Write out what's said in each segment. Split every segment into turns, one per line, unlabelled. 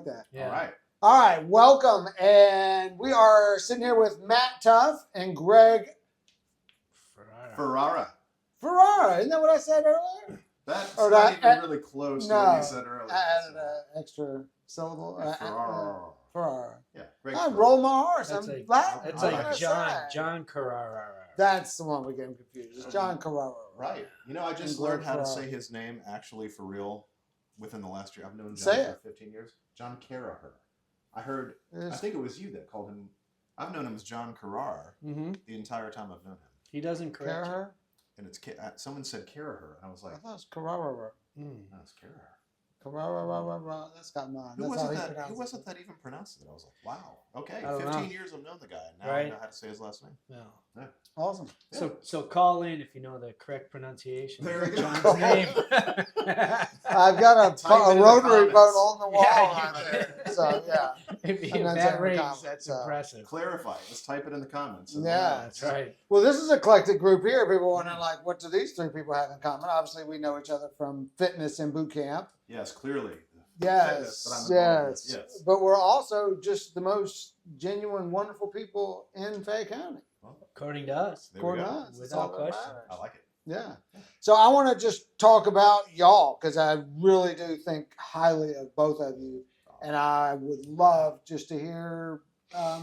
that.
Yeah.
All right, welcome. And we are sitting here with Matt Tuff and Greg
Ferrara.
Ferrara. Isn't that what I said earlier?
That's
Or
not
that-
even really close to what you said earlier.
I added an extra syllable.
Ferrara.
Ferrara.
Yeah, Greg
I
Ferrara.
roll my horse.
That's
I'm
like,
Latin.
that's
What
like
can I say?
John Carrara.
That's the one we're getting confused. It's John Carrara.
Right. You know, I just
And
learned
Greg
how to
Ferrara.
say his name actually for real within the last year. I've known John
Say
for
it.
15 years. John Carraher. I
It's-
think it was you that called him. I've known him as John Carrar
Mm-hmm.
the entire time I've known him.
He doesn't correct you.
Carrara?
And it's someone said Carraher, and I was
I
like,
thought it was Carrara.
no, it's Carraher.
Carrara. That's got mine.
Who
That's
wasn't
how he
that?
pronounced
Who
it.
wasn't that even pronounced it? I was like, wow. Okay,
I don't
15
know.
years I've known the guy. Now I
Right.
know how to say his last name.
No.
Awesome.
So call in if you know the correct pronunciation.
There
of
you go.
John's name.
I've got
Type it
a
in the
rotary
comments.
vote on the wall
Yeah,
right
you
there.
can.
So, yeah.
if
I'm not
that
saying
rings,
comments,
that's
so.
impressive.
Clarify. Just type it in the comments.
Yeah.
That's right.
Well, this is an eclectic group here. People wondering, like, what do these three people have in common? Obviously, we know each other from fitness and boot camp.
Yes, clearly.
Yes,
Fitness that I'm involved with,
yes.
yes.
But we're also just the most genuine, wonderful people in Fayette County.
Well,
According to us.
there we
According to
go.
us. That's
Without
all that
question.
matters.
I like it.
Yeah. So I want to just talk about y'all because I really do think highly of both of you. And I would love just to hear, I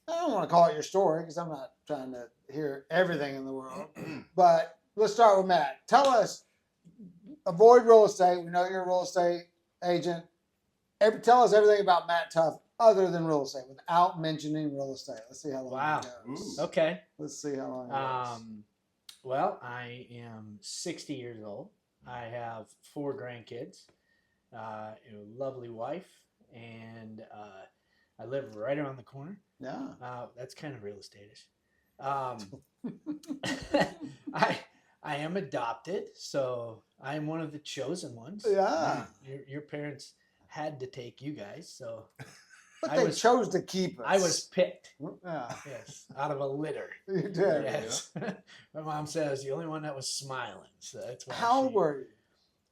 don't want to call it your story because I'm not trying to hear everything in the world. But let's start with Matt. Tell us, avoid real estate. We know you're a real estate agent. Tell us everything about Matt Tuff other than real estate without mentioning real estate. Let's see how long
Wow.
it goes.
Ooh.
Okay.
Let's see how long it goes.
Well, I am 60 years old. I have 4 grandkids, a lovely wife, and I live right around the corner.
Yeah.
That's kind of real estate-ish. I am adopted, so I am one of the chosen ones.
Yeah.
Your parents had to take you guys, so
But
I
they
was-
chose to keep us.
I was picked.
Yeah.
Yes, out of a litter.
You did.
Yes. My mom says the only one that was smiling, so that's why.
How old were you?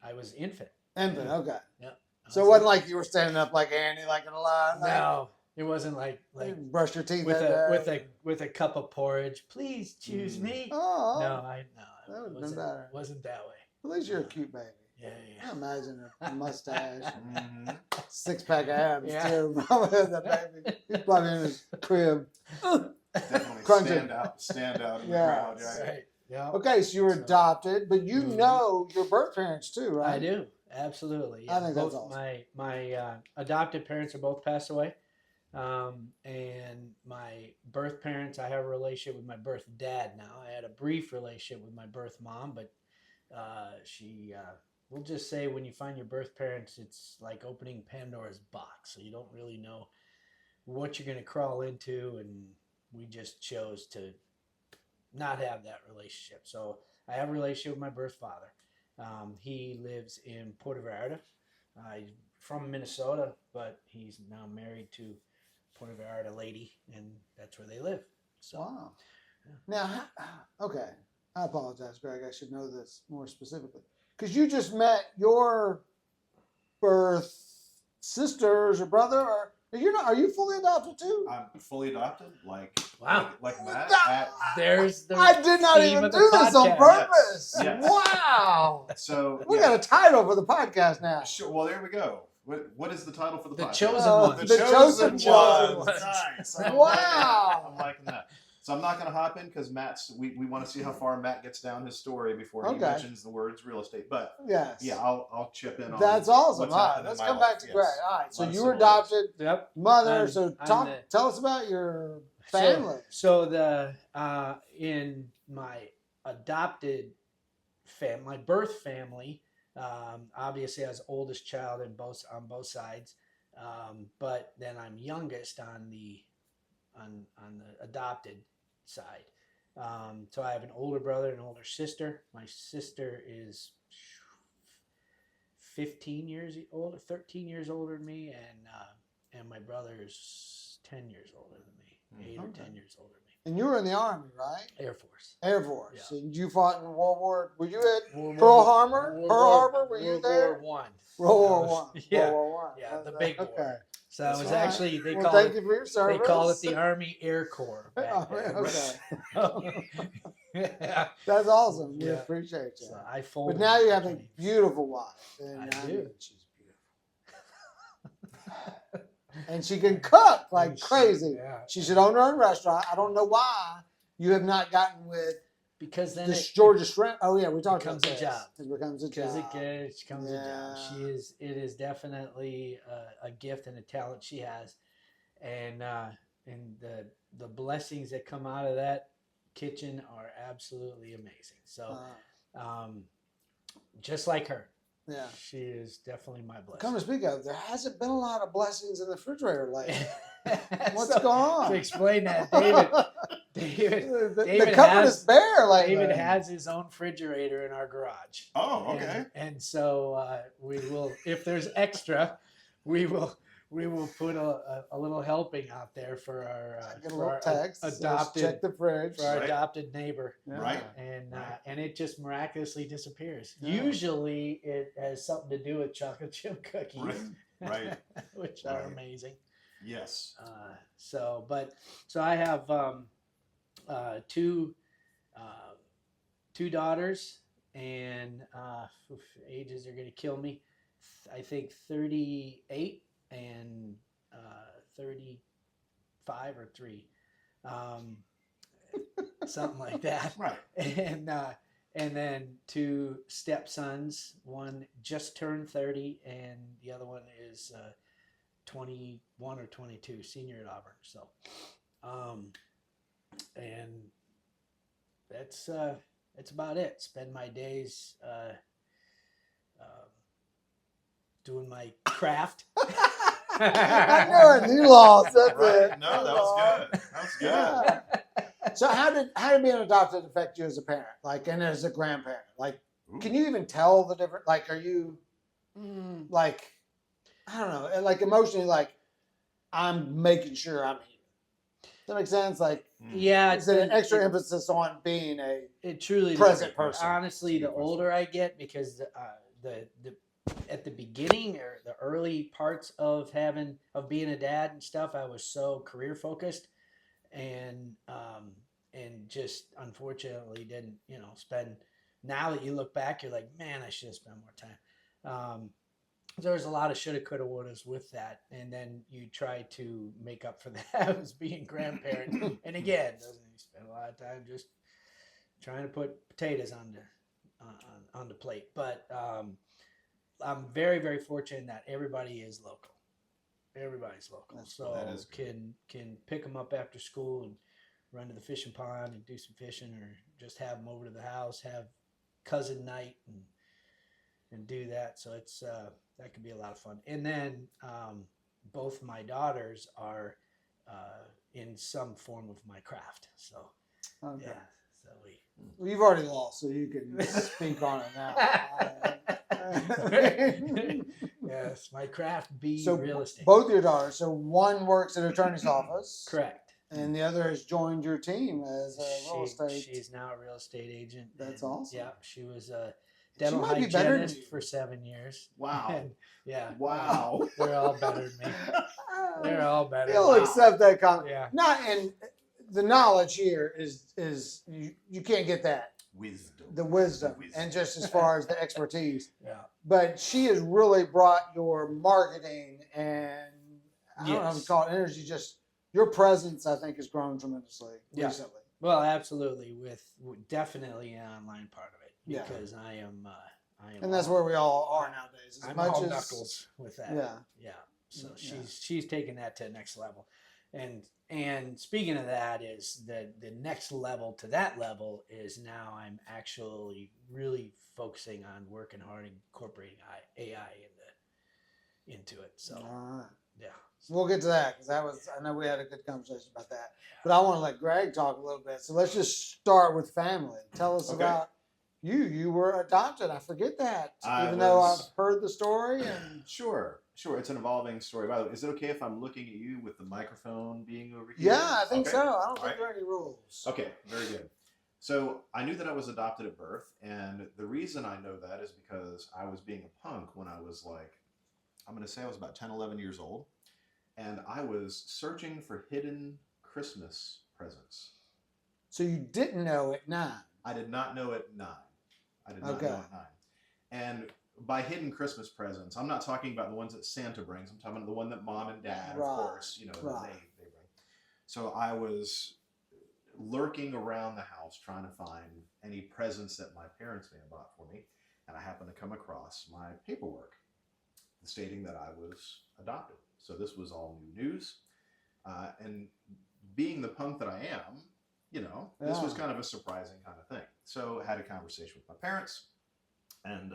I was infant.
Infant. Okay.
Yeah.
So it wasn't like you were standing up like Andy, like in a line. Like,
No, it wasn't like
you brush your teeth
with
that day.
with a cup of porridge. Please choose me.
Oh.
No,
That
it
would've been
wasn't,
better.
wasn't that way.
At least you're a cute baby.
Yeah,
I imagine a mustache,
Mhm.
6-pack of abs
Yeah.
too. Probably had that baby. He's probably in his crib.
Definitely
Crunching.
stand out in the
Yeah.
crowd. Right?
Right. Yeah.
Okay, so you were
So-
adopted, but you
Mhm.
know your birth parents too, right?
I do. Absolutely.
I think that's
both
awesome.
my adopted parents are both passed away. And my birth parents, I have a relationship with my birth dad now. I had a brief relationship with my birth mom, but she, we'll just say when you find your birth parents, it's like opening Pandora's box. So you don't really know what you're going to crawl into. And we just chose to not have that relationship. So I have a relationship with my birth father. He lives in Puerto Vallarta. He's from Minnesota, but he's now married to Puerto Vallarta lady, and that's where they live. So
Wow.
Yeah.
Now, okay. I apologize, Greg. I should know this more specifically. Because you just met your birth sisters or brother, or you're not? Are you fully adopted too?
I'm fully adopted,
Wow.
like Matt.
there's the
I did not
theme
even
of the
do this on
podcast.
purpose.
Yes.
Wow.
So
We
yeah.
got a title for the podcast now.
Sure. Well, there we go. What is the title for the
The
podcast?
chosen
Oh,
ones.
the chosen ones.
Nice. I'm
Wow.
liking that. So I'm not going to hop in because we want to see how far Matt gets down his story before he
Okay.
mentions the words real estate. But
Yes.
yeah, I'll chip in on.
That's awesome.
what's
All right,
happened in
let's
my
come
life.
back to
Yes.
Greg. All right, so
Lot of
you were
similarities.
adopted
Yep.
mother.
I'm-
So
I'm the-
tell us about your family.
So the in my adopted my birth family, obviously I was oldest child on both sides, but then I'm youngest on the adopted side. So I have an older brother and an older sister. My sister is 13 years older than me, and my brother is 10 years older than me, 8 or
Okay.
10 years older than me.
And you were in the Army, right?
Air Force.
Air Force.
Yeah.
And you fought in World War. Were you at
World
Pearl
War-
Harbor?
World
Pearl
War-
Harbor? Were you
World
there?
War One.
World War
That was-
One.
Yeah.
World War One.
Yeah, the big war.
Okay.
So
That's
it was
all right.
actually they
Well,
call
thank
it
you for your service.
they call it the Army Air Corps back
Oh,
then.
okay.
Yeah.
That's awesome. We
Yeah.
appreciate you.
So I folded.
But now you have a
between-
beautiful wife. And
I do.
she's beautiful. And she can cook like
And she-
crazy.
yeah.
She should own her own restaurant. I don't know why you have not gotten with
Because then
this Georgia Shrimp. Oh yeah, we talked about
becomes a
this.
job.
It becomes a
because
job.
it becomes a job.
Yeah.
It is definitely a gift and a talent she has, and the blessings that come out of that kitchen are absolutely amazing. So, just like her,
Yeah.
she is definitely my blessing.
Come to speak of, there hasn't been a lot of blessings in the refrigerator lately. What's
So,
going on?
To explain that, David,
the
David
cupboard
has-
is bare lately.
David has his own refrigerator in our garage.
Oh, okay.
And so we will, if there's extra, we will put a little helping out there for
I get a
for
little
our
text. says,
adopted
check the fridge.
for our
Right.
adopted neighbor,
Yeah.
Right.
and it just miraculously disappears.
Yeah.
Usually, it has something to do with chocolate chip cookies,
Right.
which are
Right.
amazing.
Yes.
So I have two daughters, and ages are going to kill me. I think 38 and 35 or 3, something like that.
Right.
And then 2 stepsons. One just turned 30, and the other one is 21 or 22, senior at Auburn. So, and that's about it. Spend my days doing my craft.
I knew it. You lost. That's
Right.
it.
No,
You
that
lost.
was good. That was good.
Yeah. So how did being adopted affect you as a parent, like, and as a grandparent? Like,
Ooh.
can you even tell the difference? Like, are you like, I don't know, like emotionally, like, I'm making sure I'm here. Does that make sense? Like,
Yeah,
is it an extra emphasis on being a
It truly
present
does.
person?
Honestly, the older I get, because the at the beginning or the early parts of being a dad and stuff, I was so career focused, and just unfortunately didn't spend. Now that you look back, you're like, man, I should have spent more time. There's a lot of shoulda, coulda, wouldas with that, and then you try to make up for that as being grandparent. And again, doesn't you spend a lot of time just trying to put potatoes on the plate. But I'm very, very fortunate that everybody is local. Everybody's local,
That's
so
That is good.
can pick them up after school and run to the fishing pond and do some fishing, or just have them over to the house, have cousin night and do that. So it's that could be a lot of fun. And then both my daughters are in some form of my craft. So
Okay.
yeah, so we.
Well, you've already lost, so you can speak on it now.
Yes, my craft be
So
real estate.
both your daughters. So one works at attorney's office,
Correct.
and the other has joined your team as a real estate.
She's now a real estate agent.
That's
and,
awesome.
Yeah, she was a dental
might be better than
hygienist
you.
for 7 years.
Wow.
And, yeah.
Wow.
They're all better than me. They're all better.
He'll
than me.
accept that comment.
Yeah.
Not, and the knowledge here is you can't get that,
Wisdom.
the wisdom,
Wisdom.
and just as far as the expertise.
Yeah.
But she has really brought your marketing and I don't know how to
Yes.
call it energy. Just your presence, I think, has grown tremendously
Yeah.
recently.
Well, absolutely, with definitely an online part of it,
Yeah.
because I am,
And that's where we all are nowadays. As
I'm
much
all
as
knuckles with that.
yeah,
Yeah. So
Yeah.
she's taken that to the next level. And speaking of that, is the next level to that level is now I'm actually really focusing on working hard and incorporating AI into it. So
all right.
yeah.
We'll get to that because I know we had a good conversation about that. But I want to let Greg talk a little bit. So let's just start with family. Tell us
Okay.
about you. You were adopted. I forget that,
I
even though
was-
I've heard the story. And
Sure. Sure, it's an evolving story. By the way, is it okay if I'm looking at you with the microphone being over here?
Yeah, I think
Okay.
so. I don't
All
think
right.
there are any rules.
Okay, very good. So I knew that I was adopted at birth, and the reason I know that is because I was being a punk when I was like, I'm going to say I was about 10, 11 years old, and I was searching for hidden Christmas presents.
So you didn't know at 9.
I did not know at 9. I did not
Okay.
know at 9. And by hidden Christmas presents, I'm not talking about the ones that Santa brings. I'm talking about the one that mom and dad,
Right,
of course, you know,
right.
they bring. So I was lurking around the house trying to find any presents that my parents may have bought for me, and I happened to come across my paperwork stating that I was adopted. So this was all new news, and being the punk that I am, you know, this was
Yeah.
kind of a surprising kind of thing. So I had a conversation with my parents, and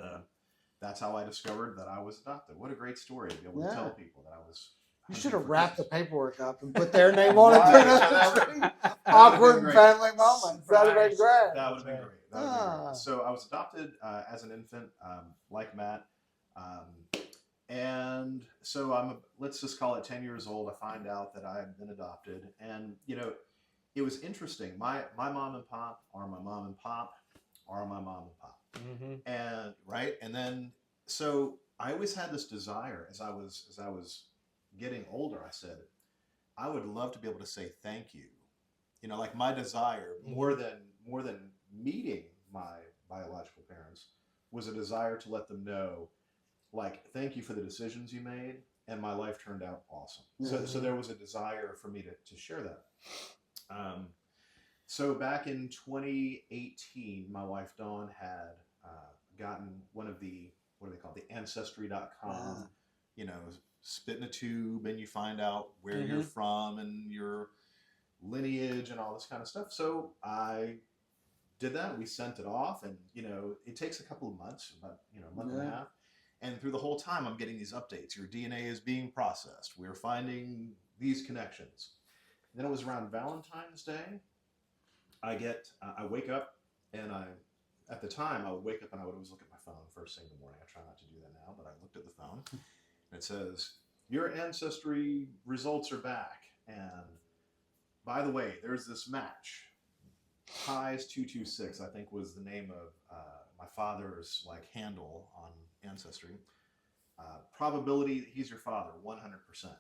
that's how I discovered that I was adopted. What a great story to be able to
Yeah.
tell people that I was.
You
hunting
should have
for
wrapped the
Christmas.
paperwork up and put their name on it.
Right.
Put it
That
on the
would've-
tree.
that
Awkward
would've been great.
family moments. That would have been
Surprise.
great.
That would have been great. That would have been
Ah.
great. So I was adopted as an infant, like Matt. And so let's just call it 10 years old. I find out that I had been adopted. And, you know, it was interesting. My mom and pop are my mom and pop are my mom and pop.
Mm-hmm.
And right. And then, so I always had this desire as I was getting older. I said, I would love to be able to say thank you. You know, like my desire more than meeting my biological parents was a desire to let them know, like, thank you for the decisions you made, and my life turned out awesome. So there was a desire for me to share that. So back in 2018, my wife Dawn had gotten one of the, what are they called, the Ancestry.com, you know, spit in a tube and you find out where you're from and your lineage and all this kind of stuff. So I did that. We sent it off, and you know, it takes a couple of months, about a month and a half. And through the whole time, I'm getting these updates. Your DNA is being processed. We're finding these connections. Then it was around Valentine's Day. I wake up, and at the time, I would wake up and I would always look at my phone first thing in the morning. I try not to do that now, but I looked at the phone, and it says, your ancestry results are back. And by the way, there's this match. Pies 226, I think, was the name of my father's handle on Ancestry. Probability that he's your father, 100%.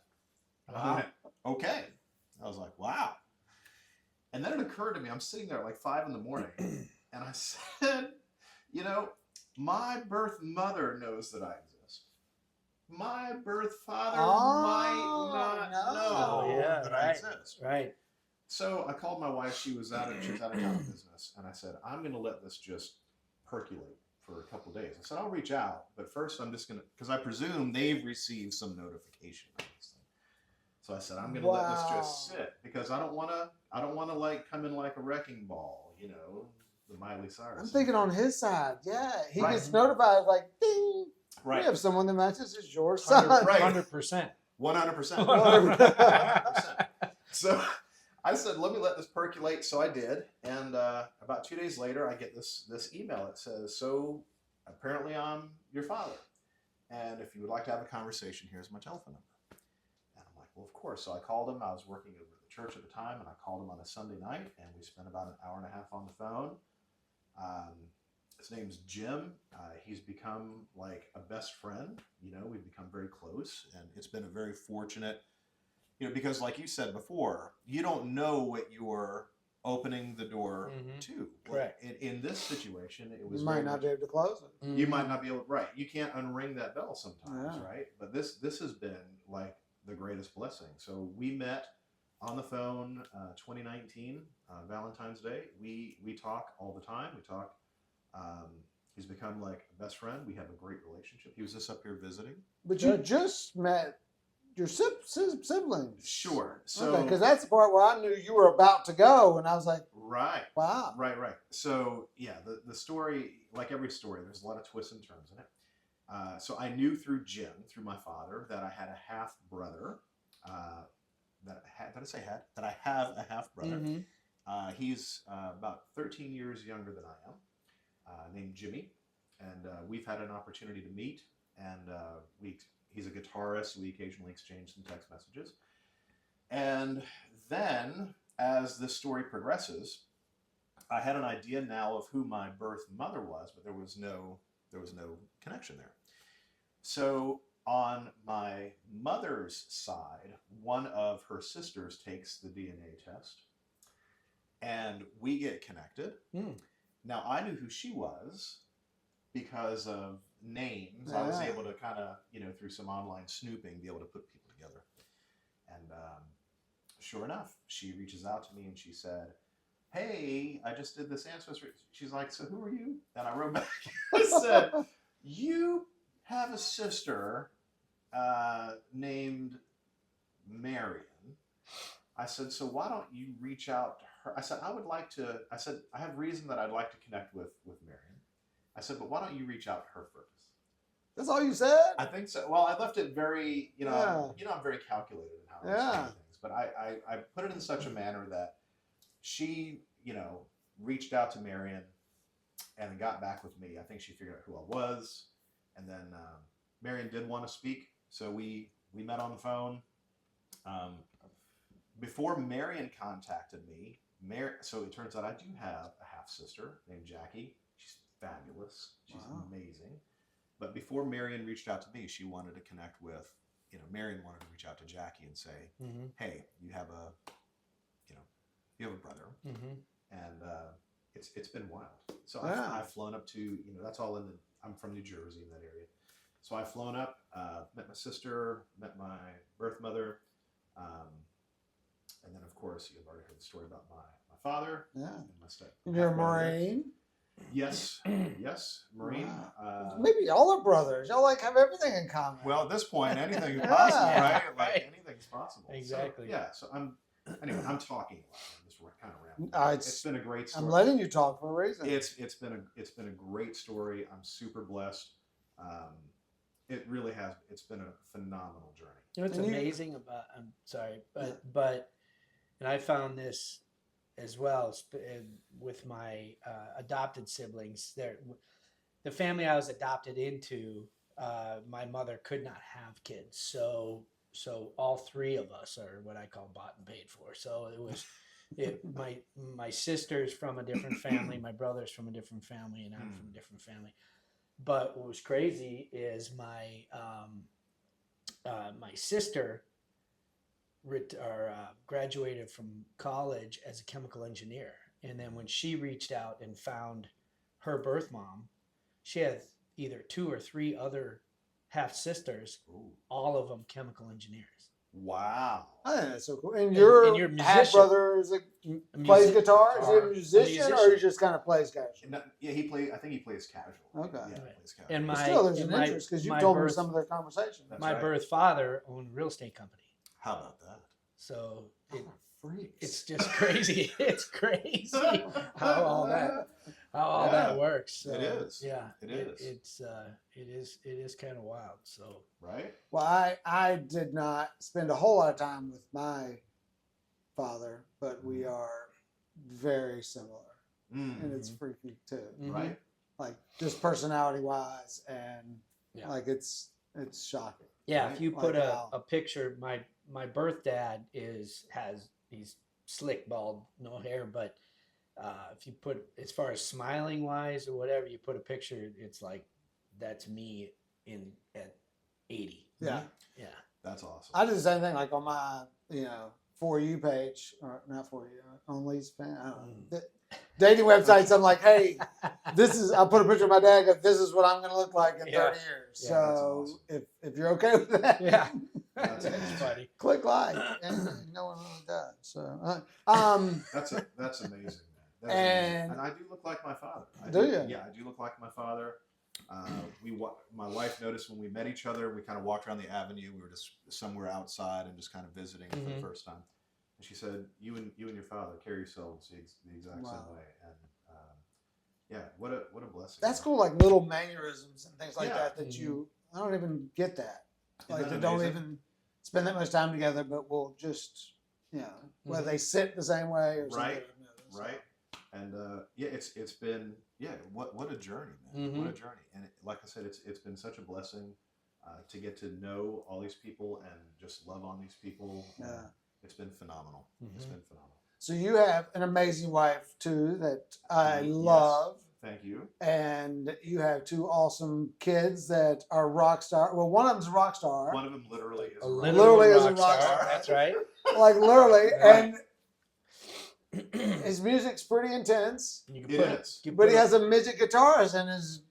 And I went, okay. I was like, wow. And then it occurred to me, I'm sitting there at 5 in the morning, and I said, you know, my birth mother knows that I exist. My birth father might not know that I exist.
Right.
So I called my wife. She was out of town business, and I said, I'm going to let this just percolate for a couple of days. I said, I'll reach out, but first I'm just going to, because I presume they've received some notification on this thing. So I said, I'm going to let this just sit, because I don't want to come in like a wrecking ball, you know, the Miley Cyrus.
I'm thinking on his side. Yeah, he
Right.
gets notified ding.
Right.
We have someone that matches as your son.
100%.
100%. So I said, let me let this percolate. So I did. And about 2 days later, I get this email. It says, so apparently I'm your father. And if you would like to have a conversation, here's my telephone number. And I'm like, well, of course. So I called him. I was working over at the church at the time, and I called him on a Sunday night, and we spent about an hour and a half on the phone. His name's Jim. He's become like a best friend. You know, we've become very close, and it's been a very fortunate, you know, because like you said before, you don't know what you're opening the door to.
Correct.
In this situation, it was
You might not be able to close it.
You might not be able, right? You can't unring that bell sometimes,
Yeah.
right? But this has been like the greatest blessing. So we met on the phone, 2019, Valentine's Day. We talk all the time. We talk. He's become like a best friend. We have a great relationship. He was just up here visiting.
But you just met your siblings.
Sure. So
because that's the part where I knew you were about to go, and I was like,
right.
wow.
Right. So yeah, the story, like every story, there's a lot of twists and turns in it. So I knew through Jim, through my father, that I had a half brother. That I have a half brother. He's about 13 years younger than I am. Named Jimmy, and we've had an opportunity to meet, and we he's a guitarist. We occasionally exchange some text messages. And then, as this story progresses, I had an idea now of who my birth mother was, but there was no connection there. So on my mother's side, one of her sisters takes the DNA test, and we get connected. Now, I knew who she was because of names. I was able to kind of, through some online snooping, be able to put people together. And sure enough, she reaches out to me and she said, "Hey, I just did this ancestry." She's like, "So who are you?" And I wrote back, I said, "You have a sister named Marion." I said, "So why don't you reach out to her?" I said, "I have reason that I'd like to connect with Marion." I said, "But why don't you reach out to her first?"
That's all you said?
I think so. Well, I left it very, I'm very calculated in how I say things, but I put it in such a manner that she, reached out to Marion and got back with me. I think she figured out who I was, and then Marion did want to speak, so we met on the phone. Before Marion contacted me, so it turns out I do have a half sister named Jackie. She's fabulous. She's amazing. But before Marion reached out to me, she wanted to connect with, Marion wanted to reach out to Jackie and say, "Hey, you have a brother," and it's been wild. So I've flown up to, that's all I'm from New Jersey, in that area. So I've flown up, met my sister, met my birth mother, and then of course you've already heard the story about my father.
Yeah.
And my step.
You're a Marine?
Yes, Marine.
Wow. Maybe y'all are brothers. Y'all have everything in common.
Well, at this point, anything is possible, right? Anything's possible.
Exactly.
So I'm talking a lot. I'm just kind of rambling. It's been a great story.
I'm letting you talk for a reason.
It's been a great story. I'm super blessed. It really has. It's been a phenomenal journey.
What's amazing about, I'm sorry, but and I found this as well with my adopted siblings. The family I was adopted into, my mother could not have kids, so all three of us are what I call bought and paid for. So my sister's from a different family, my brother's from a different family, and I'm from a different family. But what was crazy is my sister graduated from college as a chemical engineer, and then when she reached out and found her birth mom, she had either 2 or 3 other half sisters, all of them chemical engineers.
Wow.
I think that's so cool. And your half brother plays guitar. Is he a musician, or he just kind of plays casual?
No, yeah, I think he plays casual.
Okay.
Yeah, he plays casual.
And there's an interest because you told me some of their conversations.
My birth father owned a real estate company.
How about that?
So it's just crazy. It's crazy how all that works. So,
it is.
Yeah,
it is.
It is kind of wild. So
right.
Well, I did not spend a whole lot of time with my father, but we are very similar, and it's freaky too.
Right.
Like just personality wise, and it's shocking.
Yeah, if you put a picture, my birth dad he's slick bald, no hair, but if you put, as far as smiling wise or whatever, you put a picture, it's like that's me at 80.
Yeah.
Yeah.
That's awesome.
I do the same thing, like on my For You page, or not For You, on Lee's fan. I don't know. Dating websites, I'm like, hey, I put a picture of my dad, go, this is what I'm going to look like in 30 years.
Yeah,
so
awesome.
if you're okay with that,
that's funny.
Click like, and no one really does. So,
that's amazing, man. And I do look like my father.
Do you?
Yeah, I do look like my father. My wife noticed when we met each other, we kind of walked around the avenue. We were just somewhere outside and just kind of visiting for the first time. And she said, "You and your father carry yourselves the exact same way." And what a blessing.
That's cool, like little mannerisms and things like that. I don't even get that. Like they don't even spend that much time together, but we'll just whether they sit the same way or something.
Right. And it's been what a journey, man. What a journey. And like I said, it's been such a blessing to get to know all these people and just love on these people.
Yeah.
It's been phenomenal. It's been phenomenal.
So you have an amazing wife too that I
Yes.
love.
Thank you.
And you have 2 awesome kids that are rock star. Well, one of them's a rock star.
One of them literally is
Literally is a rock
star.
star.
That's right.
Like literally,
Right.
and his music's pretty intense.
You
It
can
is.
But he has a midget guitarist in his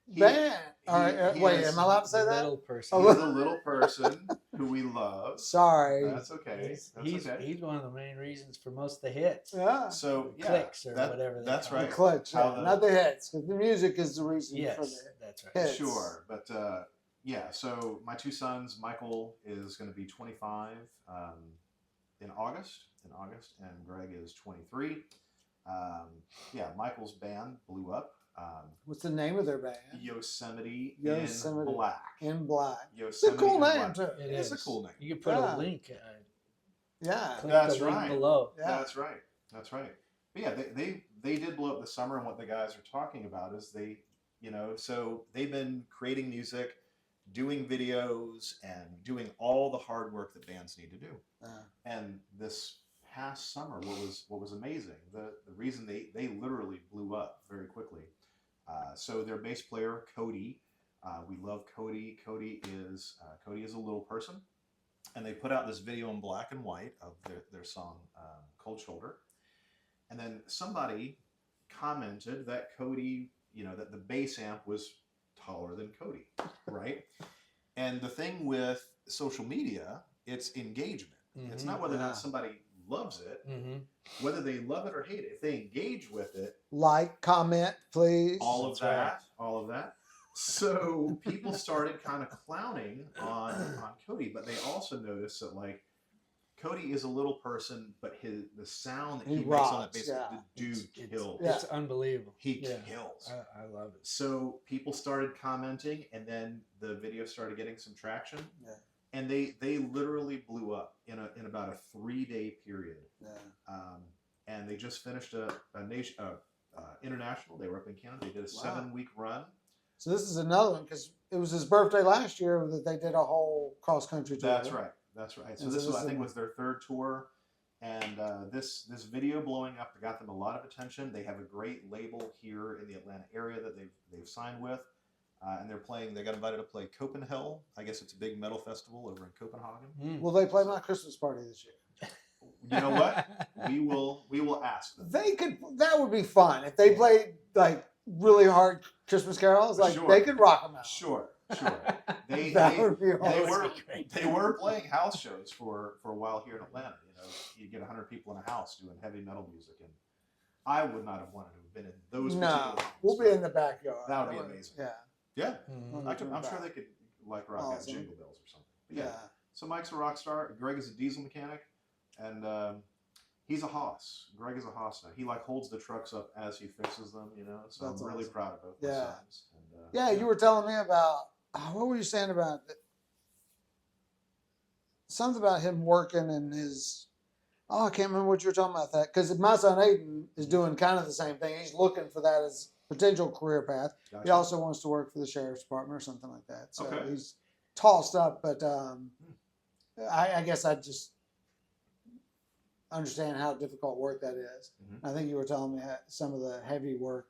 band. All right,
he
wait,
is
am I allowed to say that?
little person.
He's a little person who we love.
Sorry.
That's okay.
He's one of the main reasons for most of the hits.
Yeah.
So yeah,
Clicks or whatever.
That's
call
The
right.
it.
clutch,
How
yeah,
the-
not the hits, because the music is the reason for
Yes,
the
that's right.
hits.
Sure, but yeah. So my 2 sons, Michael is going to be 25 in August, and Greg is 23. Yeah, Michael's band blew up.
What's the name of their band?
Yosemite
Yosemite
in Black.
In Black. It's a
Yosemite
cool
in
name
Black.
too.
It's a cool name.
You can put
Yeah.
a link.
Yeah.
Click
That's
the link
right.
below.
Yeah.
That's right. That's right. But yeah, they did blow up this summer, and what the guys are talking about is so they've been creating music, doing videos, and doing all the hard work that bands need to do. And this past summer, what was amazing, the reason they literally blew up very quickly. So their bass player Cody, we love Cody. Cody is a little person, and they put out this video in black and white of their song Cold Shoulder, and then somebody commented that Cody, that the bass amp was taller than Cody, right? And the thing with social media, it's engagement. It's not whether or not somebody loves it, whether they love it or hate it. If they engage with it,
Like, comment, please.
all of that. So people started kind of clowning on Cody, but they also noticed that like Cody is a little person, but the sound that he makes on that bass, the dude kills.
It's unbelievable.
He kills.
I love it.
So people started commenting, and then the video started getting some traction.
Yeah.
And they literally blew up in about a 3-day period.
Yeah.
And they just finished a international. They were up in Canada. They did a 7-week run.
So this is another one because it was his birthday last year that they did a whole cross country tour.
That's right. So
And
this was, I think, was their 3rd tour, and this video blowing up got them a lot of attention. They have a great label here in the Atlanta area that they've signed with, and they're playing. They got invited to play Copenhagen. I guess it's a big metal festival over in Copenhagen.
Will they play my Christmas party this year?
You know what? We will ask them.
They could. That would be fun if they played like really hard Christmas carols. Like
Sure.
they could rock them out.
Sure. They
Would be awesome.
they were playing house shows for a while here in Atlanta. You get 100 people in a house doing heavy metal music, and I would not have wanted to have been in those.
No,
particular
we'll be in the backyard.
That would be amazing.
Yeah.
Yeah,
We'll
I'm
be
sure
back.
they could like rock out
Awesome.
Jingle Bells or something. But
Yeah.
yeah. So Mike's a rock star. Greg is a diesel mechanic, and he's a hoss. Greg is a hoss now. He like holds the trucks up as he fixes them. So
That's
I'm really
awesome.
proud of both my
Yeah.
sons. And,
Yeah, you were telling me about what were you saying about something about him working and his. Oh, I can't remember what you were talking about that because my son Aiden is doing kind of the same thing. He's looking for that as potential career path. He
Gotcha.
also wants to work for the sheriff's department or something like that. So
Okay.
he's tossed up, but I guess I just understand how difficult work that is.
Mhm.
I think you were telling me some of the heavy work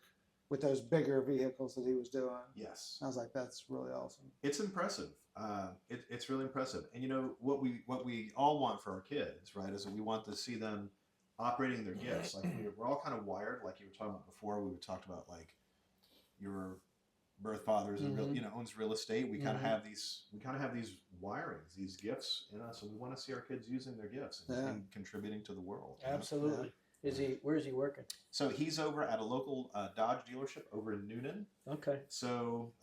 with those bigger vehicles that he was doing.
Yes.
I was like, that's really awesome.
It's impressive. It's really impressive. And what we all want for our kids, right, is that we want to see them operating their gifts. Like we're all kind of wired, like you were talking about before. We talked about like your birth father's owns real estate. We kind of have these wirings, these gifts in us, and we want to see our kids using their gifts and contributing to the world.
Absolutely. Where is he working?
So he's over at a local Dodge dealership over in Noonan.
Okay.
So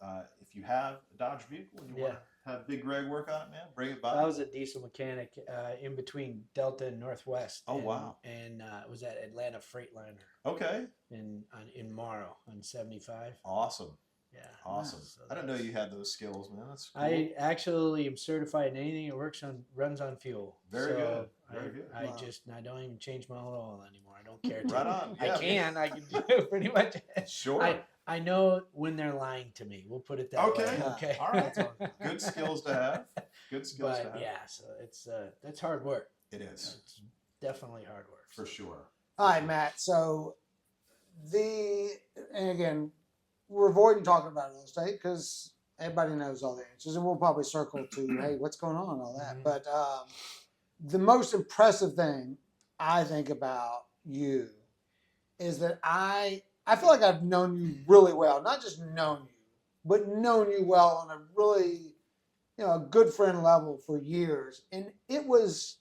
if you have a Dodge vehicle and you want to have Big Greg work on it, man, bring it by.
I was a diesel mechanic in between Delta and Northwest.
Oh, wow.
And it was at Atlanta Freightliner
Okay.
in Morrow on 75.
Awesome.
Yeah.
Awesome.
So
I didn't know you had those skills, man. That's cool.
I actually am certified in anything that runs on fuel.
Very good. Very good.
I don't even change my oil anymore. I don't care.
Right on. Yeah.
I can do pretty much.
Sure.
I know when they're lying to me. We'll put it that
Okay.
way. Okay.
All right. Good skills to have. Good skills to
But
have.
yeah, so it's that's hard work.
It is.
It's definitely hard work.
For sure.
All right, Matt. So and again, we're avoiding talking about real estate because everybody knows all the answers, and we'll probably circle to, hey, what's going on and all that.
Mhm.
But the most impressive thing I think about you is that I feel like I've known you really well, not just known you, but known you well on a really, a good friend level for years. And it was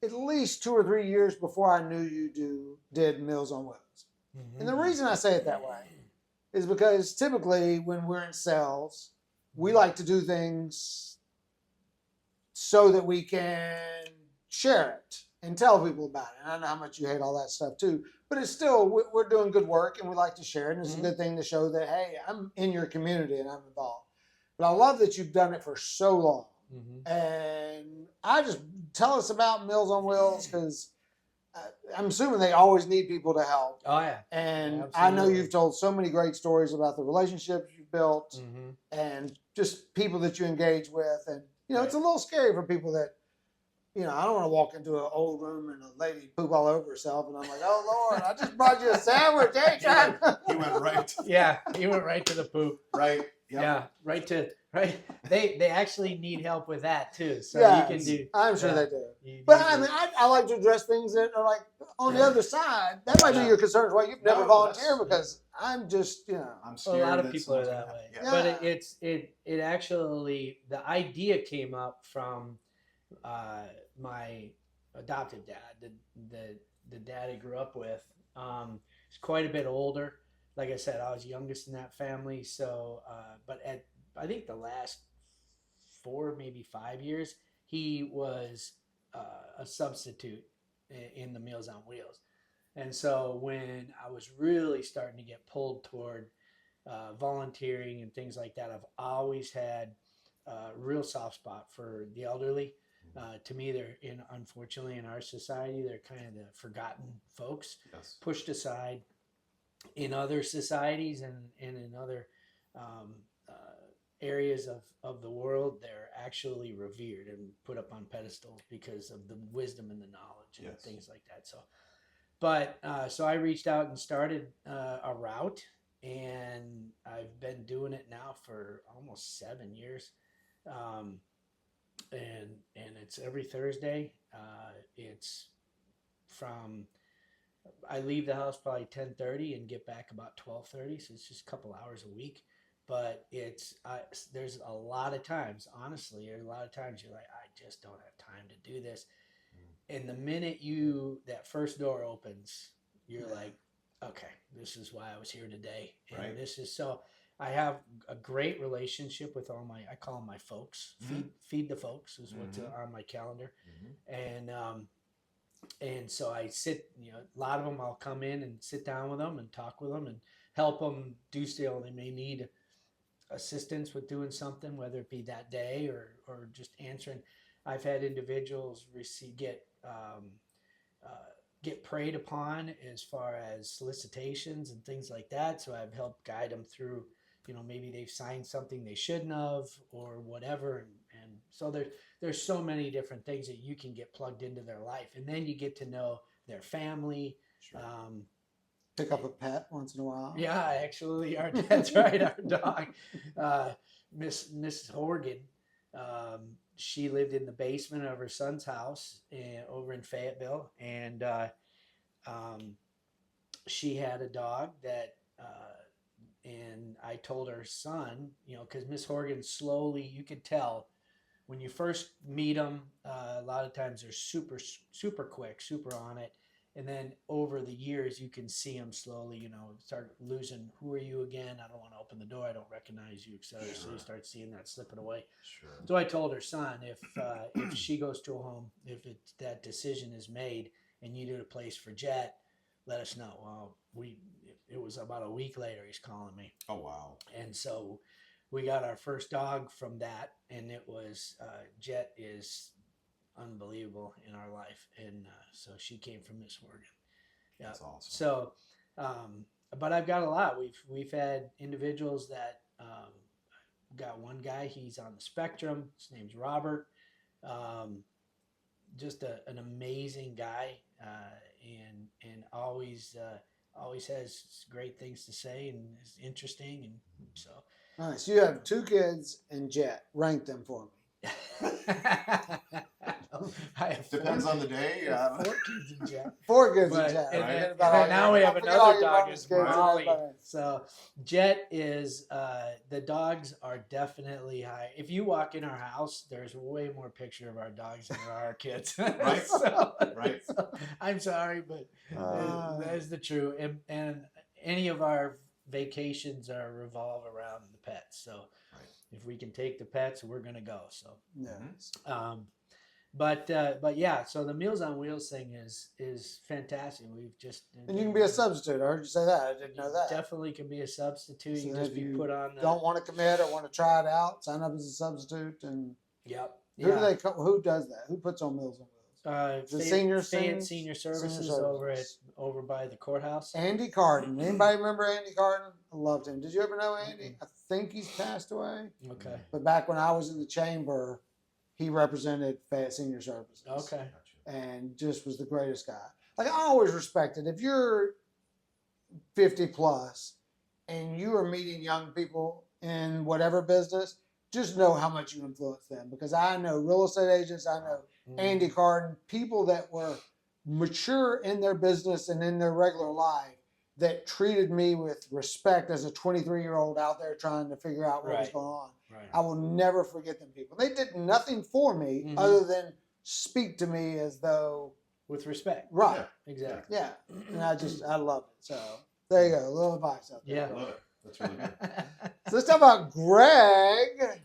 at least 2 or 3 years before I knew you did Meals on Wheels.
Mhm.
And the reason I say it that way is because typically when we're in sales, we like to do things so that we can share it and tell people about it. And I know how much you hate all that stuff too, but it's still, we're doing good work and we like to share it. And it's a good thing to show that, hey, I'm in your community and I'm involved. But I love that you've done it for so long.
Mhm.
And I just tell us about Meals on Wheels because I'm assuming they always need people to help.
Oh yeah.
And
Absolutely.
I know you've told so many great stories about the relationships you've built
Mhm.
and just people that you engage with. And, it's a
Right.
little scary for people that, I don't want to walk into an old room and a lady poop all over herself. And I'm like, oh, Lord, I just brought you a sandwich. Hey,
He went right.
Yeah, he went right to the poop.
Right. Yep.
Yeah, right. They actually need help with that too. So
yes,
you can do.
I'm sure
yeah,
they do.
you
But
do
I
do-
mean, I like to address things that are like on the other side. That might be
Yeah.
your concern. Why you've never
No,
volunteered
that's-
because I'm just,
I'm
a
scared
lot of
that
people are
someone's
that
gonna
way.
have- yeah.
But
Yeah.
it actually the idea came up from my adopted dad, the dad I grew up with. He's quite a bit older. Like I said, I was youngest in that family. So, but at I think the last 4, maybe 5 years, he was a substitute in the Meals on Wheels. And so when I was really starting to get pulled toward volunteering and things like that, I've always had a real soft spot for the elderly. To me, unfortunately in our society, they're kind of the forgotten folks,
Yes.
pushed aside. In other societies and in other um, areas of the world, they're actually revered and put up on pedestals because of the wisdom and the knowledge and
Yes.
things like that. So I reached out and started a route, and I've been doing it now for almost 7 years, um, and it's every Thursday. It's from I leave the house probably 10:30 and get back about 12:30, so it's just a couple hours a week. But there's a lot of times, honestly, a lot of times you're like, I just don't have time to do this. And the minute that first door opens, you're like, okay, this is why I was here today. And
Right.
this is so I have a great relationship with I call them my folks. Feed the folks is what's on my calendar. And so I sit, a lot of them I'll come in and sit down with them and talk with them and help them do still. They may need assistance with doing something, whether it be that day or just answering. I've had individuals get preyed upon as far as solicitations and things like that. So I've helped guide them through, maybe they've signed something they shouldn't have or whatever. And so there's so many different things that you can get plugged into their life. And then you get to know their family.
Sure.
Pick up a pet once in a while.
Yeah, actually, that's right. Our dog, Miss Horgan, she lived in the basement of her son's house over in Fayetteville, and she had a dog and I told her son, because Miss Horgan slowly, you could tell when you first meet them, a lot of times they're super, super quick, super on it. And then over the years, you can see them slowly, start losing. Who are you again? I don't want to open the door. I don't recognize you, etc.
Sure.
So you start seeing that slipping away.
Sure.
So I told her son, if she goes to a home, if that decision is made, and you need a place for Jet, let us know. Well, it was about a week later. He's calling me.
Oh wow.
And so we got our first dog from that, and it was Jet is unbelievable in our life, and so she came from Miss Morgan.
That's awesome.
So but I've got a lot. We've had individuals that got one guy. He's on the spectrum. His name's Robert. Um, just an amazing guy, and always has great things to say and is interesting, and so.
Nice. You have 2 kids and Jet. Rank them for me.
I have
Depends on the day. Yeah, I don't know.
4 kids in Jet.
4 kids
But,
and Jet.
and,
Right.
Forget
and
about
then
all
now
your-
we have
forget all
another
your
dog,
bonus
is
kids and
Molly.
everybody.
So Jet is the dogs are definitely high. If you walk in our house, there's way more picture of our dogs than there are our kids.
Right. Right.
So, I'm sorry, but that is the truth. And any of our vacations are revolve around the pets. So
Right.
if we can take the pets, we're gonna go. So.
Yeah.
But yeah, so the Meals on Wheels thing is fantastic. We've just
And you can be a substitute. I heard you say that. I didn't know that.
Definitely can be a substitute.
So
You can just
if
be
you
put on.
Don't want to commit or want to try it out, sign up as a substitute. And
Yep.
who do they? Who does that? Who puts on Meals on Wheels?
The
senior
senior
senior
services
services.
over by the courthouse.
Andy Carden. Anybody remember Andy Carden? I loved him. Did you ever know Andy? I think he's passed away.
Okay.
But back when I was in the chamber, he represented Fayette Senior Services.
Okay.
Gotcha.
And just was the greatest guy. Like, I always respected, if you're 50 plus and you are meeting young people in whatever business, just know how much you influence them. Because I know real estate agents, I know Andy Carden, people that were mature in their business and in their regular life that treated me with respect as a 23-year-old out there trying to figure out what was
Right.
going on.
Right.
I will never forget them people. They did nothing for me
Mhm.
other than speak to me as though,
With respect.
right.
Yeah.
Exactly.
Yeah. And I love it. So there you go. A little advice out there.
Yeah.
I love it. That's really good.
So let's talk about Greg.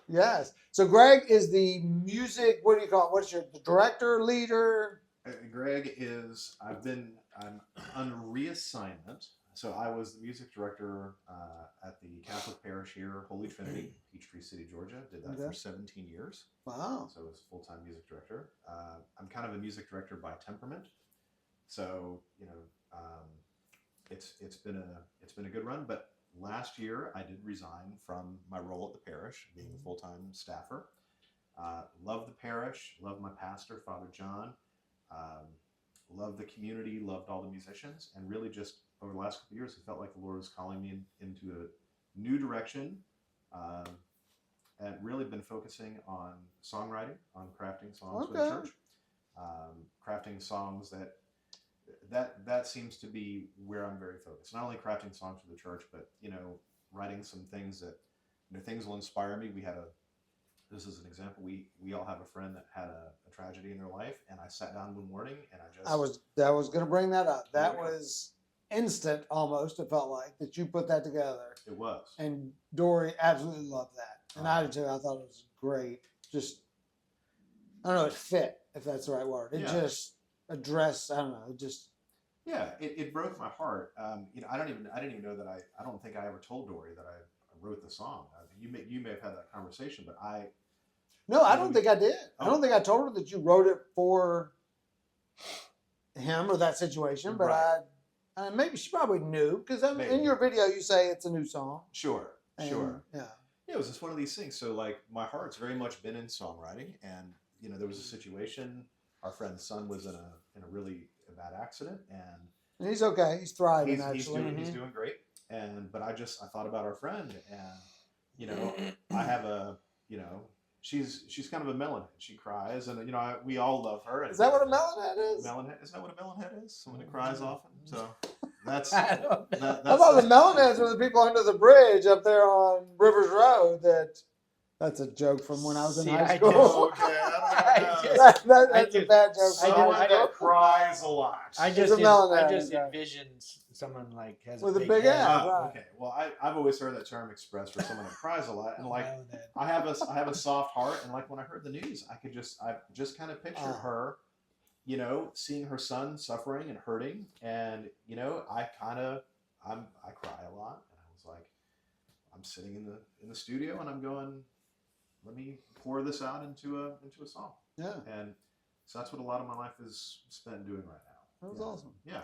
Yes. So Greg is the music, what do you call it? What's your the director, leader?
Greg is. I'm on reassignment. So I was the music director at the Catholic parish here, Holy Trinity, Peachtree City, Georgia. Did that
Okay.
for 17 years.
Wow.
So I was full-time music director. I'm kind of a music director by temperament. So it's been a good run. But last year I did resign from my role at the parish, being a full-time staffer. Love the parish. Love my pastor, Father John. Loved the community, loved all the musicians, and really just over the last couple of years, I felt like the Lord was calling me into a new direction, and really been focusing on songwriting, on crafting songs for the
Okay.
church, crafting songs that seems to be where I'm very focused. Not only crafting songs for the church, but writing some things that things will inspire me. This is an example. We all have a friend that had a tragedy in their life, and I sat down one morning and I
was going to bring that up. That
There we go.
was instant almost. It felt like that you put that together.
It was.
And Dory absolutely loved that. And I did too. I thought it was great. Just, I don't know, it fit, if that's the right word. It
Yeah.
just addressed, I don't know, it just.
Yeah, it broke my heart. I didn't even know that I don't think I ever told Dory that I wrote the song. You may have had that conversation, but
No, I don't think I did. I
Oh.
don't think I told her that you wrote it for him or that situation, but
Right.
maybe she probably knew because in
Maybe.
your video you say it's a new song.
sure.
Yeah.
Yeah, it was just one of these things. So like my heart's very much been in songwriting, and there was a situation. Our friend's son was in a really bad accident, and
And he's okay. He's thriving
he's
actually.
he's doing great. But I thought about our friend, and I have she's kind of a melonhead. She cries, and we all love her. And
Is that what a melonhead is?
melonhead? Isn't that what a melonhead is? Someone who cries often. So that's
I don't know.
that's
How about the melonheads were the people under the bridge up there on Rivers Road? That's a joke from when I was in
See,
high
I
school.
Oh, okay, I don't know.
That's a bad joke.
Someone
I
that cries a lot.
I
It's
just
a melonhead,
I just
okay.
envision someone like has
With
a
a big
head.
ass.
Oh,
right.
okay. Well, I've always heard that term expressed for someone that cries a lot, and like
Melonhead.
I have a soft heart, and like when I heard the news, I just kind of pictured her, seeing her son suffering and hurting, and I cry a lot, and I was like, I'm sitting in the studio, and I'm going, let me pour this out into a song,
Yeah,
and so that's what a lot of my life is spent doing right now.
that was
Yeah.
awesome.
Yeah.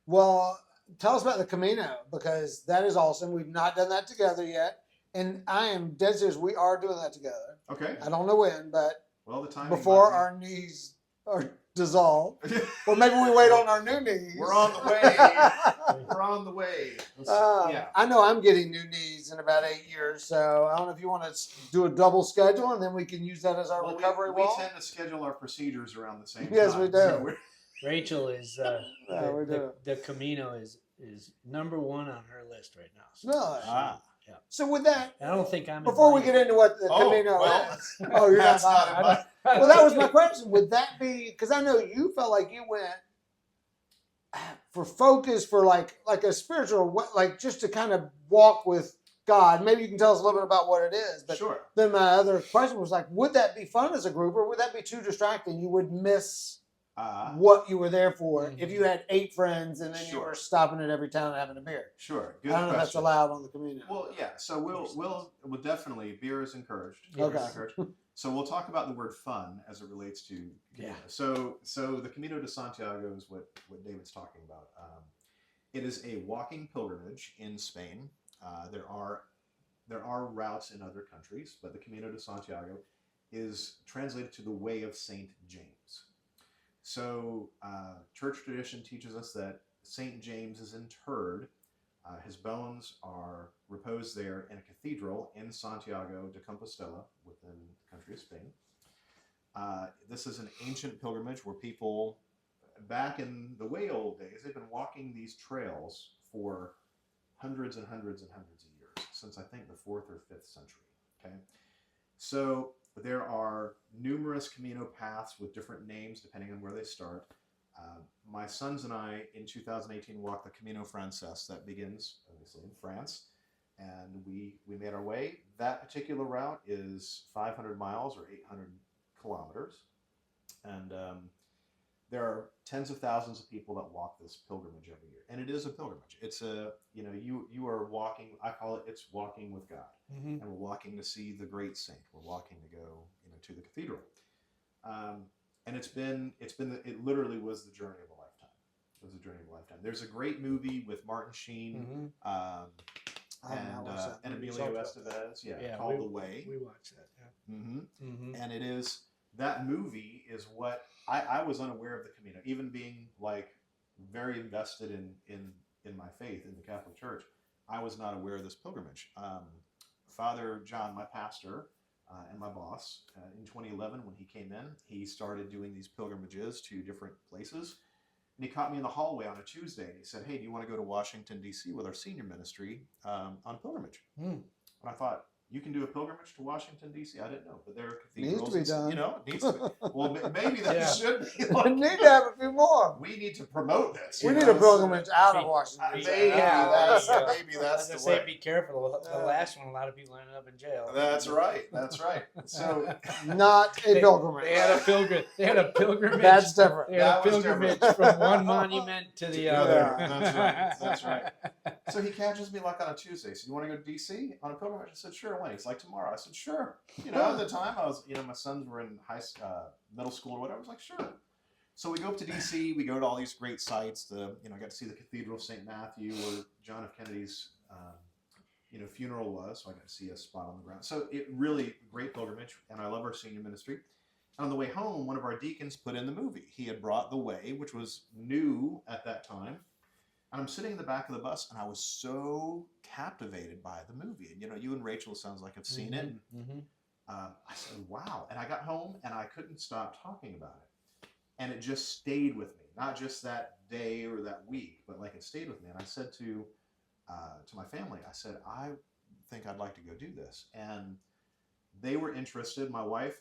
Well, tell us about the Camino, because that is awesome. We've not done that together yet. And I am dead serious. We are doing that together.
Okay.
I don't know when, but
Well, the time
before our knees are dissolved. Or maybe we wait on our new knees.
We're on the way. We're on the way. Yeah.
I know I'm getting new knees in about 8 years, so I don't know if you want to do a double schedule, and then we can use that as our recovery
we
wall.
tend to schedule our procedures around the same time.
Yes, we do.
So
Rachel is
we do.
the Camino is number one on her list right now. So
Really?
Ah.
Yeah.
So with that,
I don't think I'm
before we
invited.
get into what the Camino
well,
is, oh, you're not
that's not
invited.
invited.
Well, that was my question. Would that be, because I know you felt like you went for focus, for like a spiritual, like just to kind of walk with God. Maybe you can tell us a little bit about what it is. But
Sure.
then my other question was like, would that be fun as a group, or would that be too distracting? You would miss what you were there for if you had 8 friends and then you were stopping at every town and having a beer.
Sure. Good
I don't know if that's
question.
allowed on the Camino.
Well, yeah. So we'll definitely, beer is encouraged.
Yes.
Okay.
Encouraged. So we'll talk about the word fun as it relates to Camino. So the Camino de Santiago is what David's talking about. It is a walking pilgrimage in Spain. There are routes in other countries, but the Camino de Santiago is translated to the Way of Saint James. So church tradition teaches us that Saint James is interred. His bones are reposed there in a cathedral in Santiago de Compostela, within the country of Spain. This is an ancient pilgrimage where people, back in the way old days, they've been walking these trails for hundreds and hundreds and hundreds of years, since I think the 4th or 5th century. Okay, so there are numerous Camino paths with different names depending on where they start. My sons and I, in 2018, walked the Camino Frances that begins, obviously, in France, and we made our way. That particular route is 500 miles or 800 kilometers, and there are tens of thousands of people that walk this pilgrimage every year, and it is a pilgrimage. It's you are walking. I call it's walking with God, and we're walking to see the great saint. We're walking to go to the cathedral. And it literally was the journey of a lifetime. It was a journey of a lifetime. There's a great movie with Martin Sheen and Emilio Estevez, called The Way.
We watched that. Yeah.
And it is, that movie is what I was unaware of the Camino, even being like very invested in my faith in the Catholic Church. I was not aware of this pilgrimage. Father John, my pastor, and my boss, in 2011, when he came in, he started doing these pilgrimages to different places. And he caught me in the hallway on a Tuesday, and he said, "Hey, do you want to go to Washington, D.C. with our senior ministry on pilgrimage?" And I thought, you can do a pilgrimage to Washington, D.C.? I didn't know, but there are cathedrals.
Needs to be done.
It needs to be. Well, maybe that should be.
We need to have a few more.
We need to promote this.
We need a pilgrimage out of Washington.
Maybe that's the way.
Be careful. The last one, a lot of people ended up in jail.
That's right. That's right. So
not a pilgrimage.
They had a pilgrimage.
That's different.
They had a pilgrimage from one monument to the other.
That's right. So he catches me like on a Tuesday. So you want to go to D.C. on a pilgrimage? I said, sure. When? He's like, tomorrow. I said, sure. At the time I was, my sons were in middle school or whatever. I was like, sure. So we go up to D.C. We go to all these great sites. I got to see the Cathedral of St. Matthew, where John F. Kennedy's, funeral was. So I got to see a spot on the ground. So it really great pilgrimage, and I love our senior ministry. And on the way home, one of our deacons put in the movie. He had brought The Way, which was new at that time. And I'm sitting in the back of the bus, and I was so captivated by the movie. And you and Rachel, sounds like have seen it. I said, wow. And I got home, and I couldn't stop talking about it. And it just stayed with me, not just that day or that week, but like it stayed with me. And I said to my family, I said, I think I'd like to go do this. And they were interested. My wife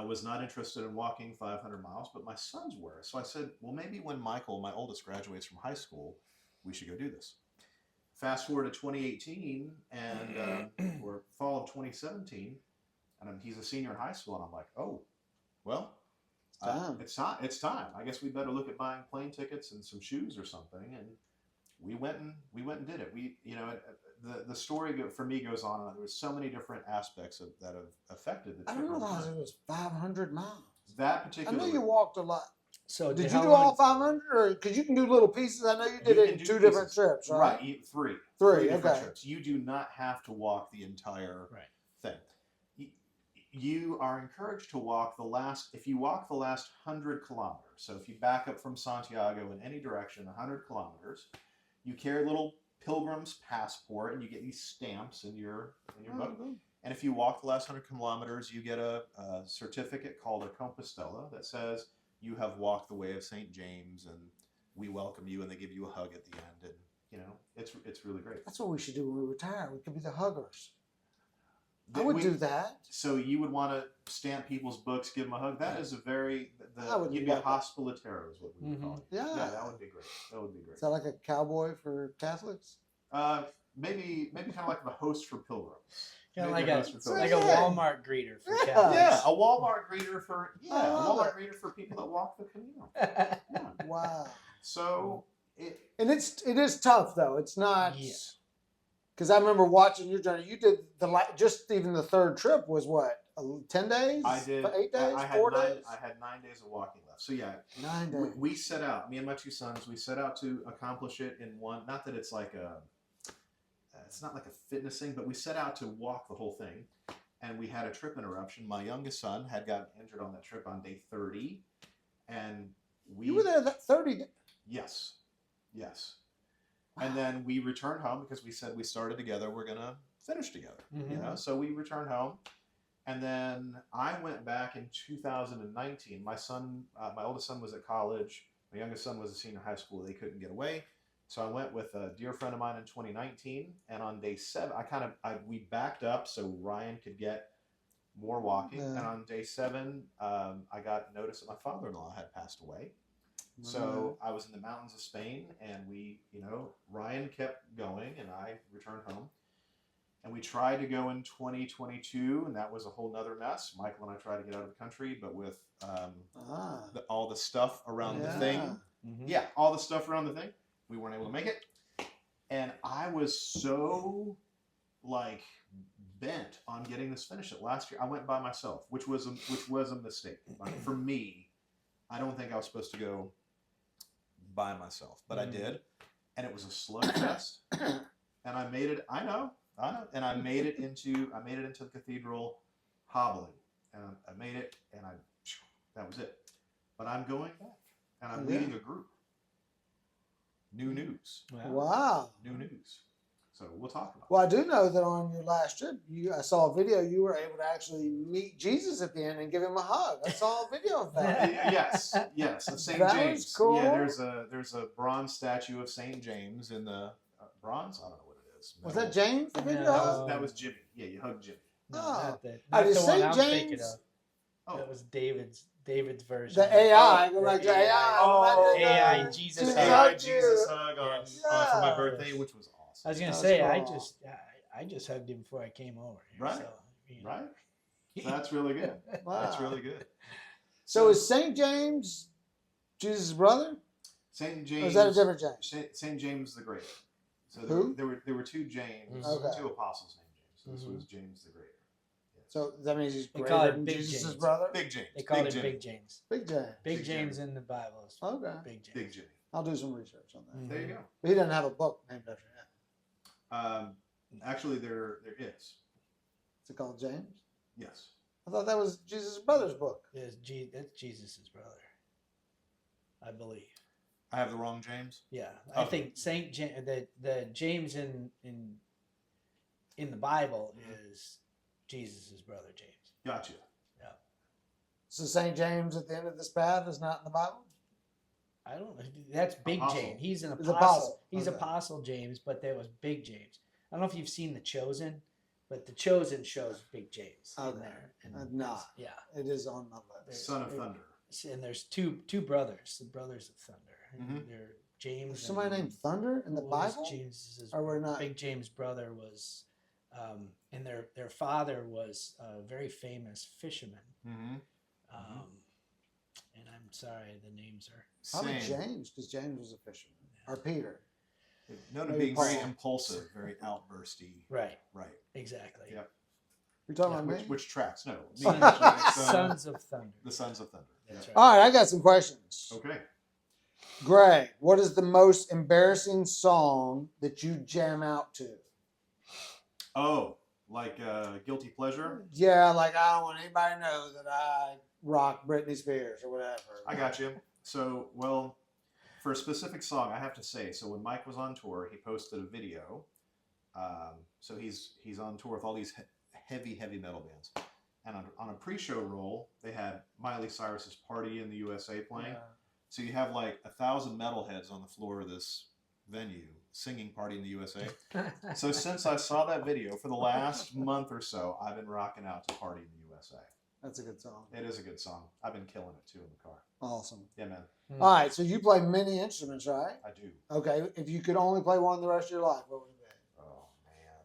was not interested in walking 500 miles, but my sons were. So I said, well, maybe when Michael, my oldest, graduates from high school, we should go do this. Fast forward to 2018 and or fall of 2017, and he's a senior in high school, and I'm like, oh, well, it's time. I guess we better look at buying plane tickets and some shoes or something. And we went and did it. The story for me goes on, and there was so many different aspects that have affected the trip.
I didn't realize it was 500 miles.
That particular.
I know you walked a lot
So
Did you
how
do
long-
all 500, or because you can do little pieces? I know you did
You
it
can
in
do
2 different
pieces.
trips, right?
Three.
Three,
different
okay.
trips. You do not have to walk the entire
Right.
thing. You are encouraged to walk if you walk the last 100 kilometers. So if you back up from Santiago in any direction, 100 kilometers, you carry a little pilgrim's passport, and you get these stamps in your book.
Mhm.
And if you walk the last 100 kilometers, you get a certificate called a compostela that says you have walked the way of St. James, and we welcome you, and they give you a hug at the end. And it's really great.
That's what we should do when we retire. We could be the huggers. I would do that.
So you would want to stamp people's books, give them a hug. That is a very you'd be a hospitalitero is what we would call it.
Yeah.
That would be great. That would be great.
Is that like a cowboy for Catholics?
Maybe kind of like the host for pilgrims.
Kind of
Maybe
like
host for
a
pilgrims.
Walmart greeter for
Yeah.
Catholics.
Yeah, a Walmart greeter for
I love it.
people that walk the Camino. Yeah.
Wow.
So
And it is tough though. It's not.
Yeah.
Because I remember watching your journey. You did just even the third trip was what, 10 days?
I did
8 days?
I had
4
nine,
days?
I had 9 days of walking left. So yeah,
9 days.
we set out. Me and my 2 sons. We set out to accomplish it in one. Not that it's like it's not like a fitness thing, but we set out to walk the whole thing. And we had a trip interruption. My youngest son had gotten injured on that trip on day 30, and
You were there that 30 days.
Yes. And then we returned home because we said we started together. We're gonna finish together.
Mhm.
So we returned home, and then I went back in 2019. My son, my oldest son, was at college. My youngest son was a senior in high school. They couldn't get away, so I went with a dear friend of mine in 2019. And on day 7, we backed up so Ryan could get more walking.
Yeah.
And on day 7, I got notice that my father-in-law had passed away. So I was in the mountains of Spain, and Ryan kept going, and I returned home. And we tried to go in 2022, and that was a whole nother mess. Michael and I tried to get out of the country, but with all the stuff around the thing, all the stuff around the thing, we weren't able to make it. And I was so bent on getting this finished. Last year, I went by myself, which was a mistake. For me, I don't think I was supposed to go by myself, but I did, and it was a slugfest. And I made it. I know, and I made it into the cathedral hobbling, and I made it, and that was it. But I'm going back, and I'm leading a group. New news.
Wow.
New news. So we'll talk about.
Well, I do know that on your last trip, I saw a video. You were able to actually meet Jesus at the end and give him a hug. I saw a video of that.
Yes, of St.
That
James.
was cool.
Yeah, there's a bronze statue of St. James in the bronze. I don't know what it is.
Was that James? The video?
That was Jimmy. Yeah, you hugged Jimmy.
No,
Oh.
not the
I
one
just St.
I'm thinking
James.
of.
Oh.
That was David's version.
The AI. Go
the
back to
AI.
AI.
Oh,
AI,
Hug.
Jesus
Jesus
hug.
hugged
Jesus
you.
hug on
Yeah.
for my birthday, which was awesome.
I was gonna
That's
say
cool.
I just hugged him before I came over here.
Right.
So,
Right? So that's really good.
Wow.
That's really good.
So is St. James Jesus' brother?
St.
Or
James.
is that a different James?
St. James the Greater. So
Who?
there were 2 James,
Okay.
2 apostles named James. So this
Mhm.
was James the Greater. Yes.
So that means he's
They call
greater
it
than
Big
Jesus'
James.
brother?
Big James.
They call it
Jimmy.
Big James.
Big James.
Big
Big
James
Jimmy.
in the Bible is
Okay.
Big James.
Big Jimmy.
I'll do some research on that.
Mhm.
There you go.
But he doesn't have a book named after him.
Actually, there is.
Is it called James?
Yes.
I thought that was Jesus' brother's book.
That's Jesus' brother, I believe.
I have the wrong James.
Yeah, I
Okay.
think Saint James, the James in the Bible is Jesus' brother James.
Gotcha.
So St. James at the end of this path is not in the Bible?
I don't know. That's Big
Apostle.
James. He's an
He's
apostle.
apostle.
He's
Okay.
Apostle James, but there was Big James. I don't know if you've seen The Chosen, but The Chosen shows Big James in
Okay.
there. And
I've not.
Yeah.
It is on my list.
Son of Thunder.
And there's two brothers, the brothers of Thunder. And
Mhm.
they're James.
There's somebody named Thunder in the
what was
Bible?
James's
Or we're not?
Big James' brother was, and their father was a very famous fisherman.
Mm-hmm.
And I'm sorry, the names are.
Probably
Same.
James, because James was a fisherman. Or Peter.
Known to
Maybe
being very
Paul.
impulsive, very outbursty.
Right,
Right.
exactly.
Yep.
You're talking about me?
Which tracks? No. Me,
Sons,
actually,
Sons of Thunder.
The Sons of Thunder.
That's
Yeah.
right.
All right, I got some questions.
Okay.
Greg, what is the most embarrassing song that you jam out to?
Oh, like Guilty Pleasure?
Yeah, like I don't want anybody to know that I rock Britney Spears or whatever.
I got you. So, well, for a specific song, I have to say, so when Mike was on tour, he posted a video. So he's on tour with all these heavy metal bands. And on a pre-show roll, they had Miley Cyrus's Party in the USA playing.
Yeah.
So you have like 1,000 metalheads on the floor of this venue singing Party in the USA. So since I saw that video, for the last month or so, I've been rocking out to Party in the USA.
That's a good song.
It is a good song. I've been killing it too in the car.
Awesome.
Yeah, man.
All right, so you play many instruments, right?
I do.
Okay, if you could only play one the rest of your life, what would it be?
Oh man.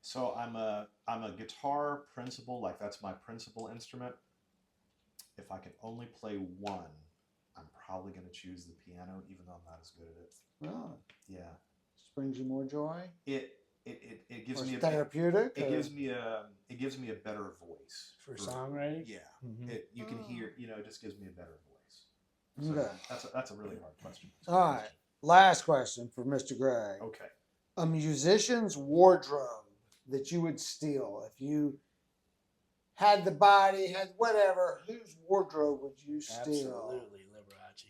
So I'm a guitar principal, like that's my principal instrument. If I could only play one, I'm probably going to choose the piano, even though I'm not as good at it.
Really?
Yeah.
Just brings you more joy?
It gives
Or
me a
therapeutic?
it gives me a better voice
For songwriting?
Yeah.
Mhm.
You can hear, it just gives me a better voice. So
Okay.
that's a really hard question.
All right. Last question for Mr. Gregg.
Okay.
A musician's wardrobe that you would steal if you had the body, had whatever, whose wardrobe would you steal?
Absolutely, Liberace.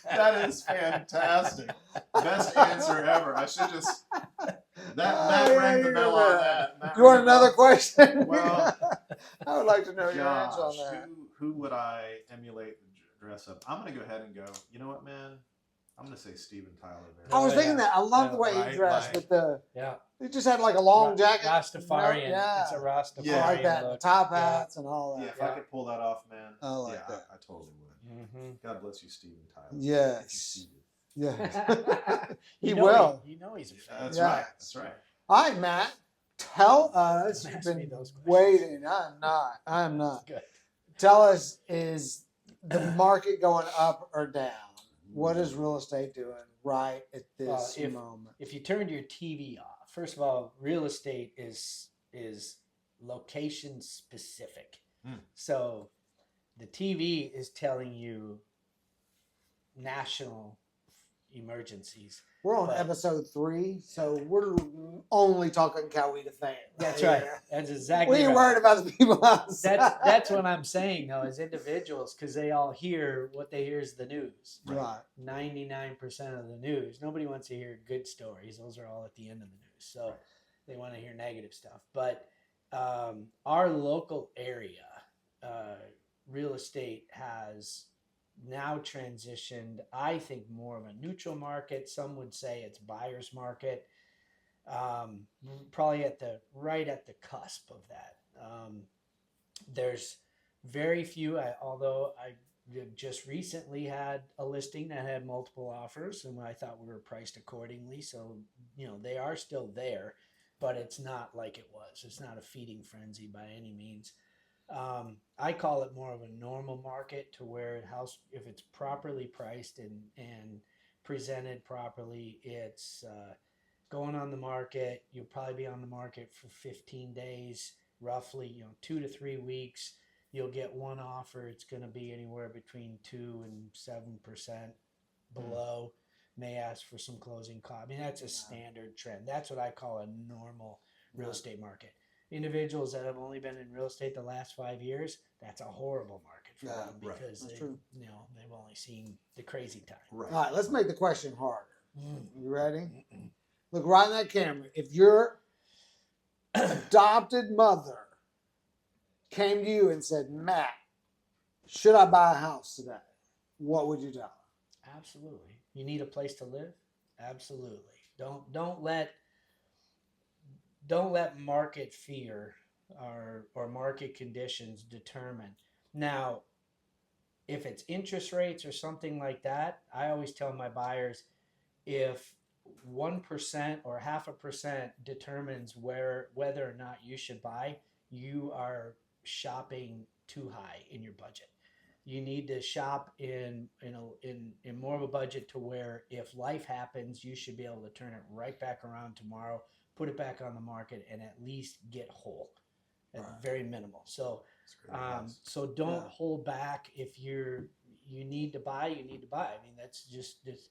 That is fantastic. Best answer ever. I should just that rang the bell on that.
You want another question?
Well,
I would like to know your
gosh,
answer on that.
who would I emulate and dress up? I'm gonna go ahead and go. You know what, man? I'm gonna say Steven Tyler.
I was
Yeah.
thinking that. I love the
Yeah,
way
right,
he dressed
right.
with the.
Yeah.
He just had like a long jacket.
Rastafarian.
Yeah.
It's a Rastafarian
Yeah.
I like that.
look.
Top
Yeah.
hats and all
Yeah,
that.
if I could pull that off, man.
I like
yeah,
that.
I totally would.
Mm-hmm.
God bless you, Steven Tyler.
Yes.
If you see it.
Yeah. He
You know
will.
You know he's a fan.
That's
Yeah.
right. That's right.
All right, Matt. Tell us.
Don't
You've
ask me
been
those questions.
waiting. I'm not.
Good.
Tell us, is the market going up or down? What is real estate doing right at this moment?
If you turned your TV off, first of all, real estate is location specific.
Mm.
So the TV is telling you national emergencies.
We're on
but-
episode 3, so we're only talking Coweta fan.
That's right. That's exactly
We ain't
right.
worried about the people outside.
That's what I'm saying though, as individuals, because they all hear what they hear is the news.
Right.
99% of the news. Nobody wants to hear good stories. Those are all at the end of the news. So they want to hear negative stuff. But our local area, real estate has now transitioned, I think, more of a neutral market. Some would say it's buyer's market. Probably right at the cusp of that. There's very few, although I just recently had a listing that had multiple offers and I thought we were priced accordingly. So, they are still there, but it's not like it was. It's not a feeding frenzy by any means. I call it more of a normal market, to where if it's properly priced and presented properly, it's going on the market. You'll probably be on the market for 15 days, roughly, 2 to 3 weeks. You'll get one offer. It's going to be anywhere between 2 and 7% below. May ask for some closing costs. I mean, that's a standard trend. That's what I call a normal real estate market. Individuals that have only been in real estate the last 5 years, that's a horrible market for them, because
That's
they,
true.
they've only seen the crazy time.
Right.
All right, let's make the question harder. You ready? Look right in that camera. If your adopted mother came to you and said, Matt, should I buy a house today? What would you tell her?
Absolutely. You need a place to live? Absolutely. Don't let market fear or market conditions determine. Now, if it's interest rates or something like that, I always tell my buyers, if 1% or 0.5% determines whether or not you should buy, you are shopping too high in your budget. you need to shop in more of a budget to where if life happens, you should be able to turn it right back around tomorrow, put it back on the market, and at least get whole at
Right.
very minimal. So
That's great advice.
so don't
Yeah.
hold back. If you need to buy, you need to buy. I mean, that's just this.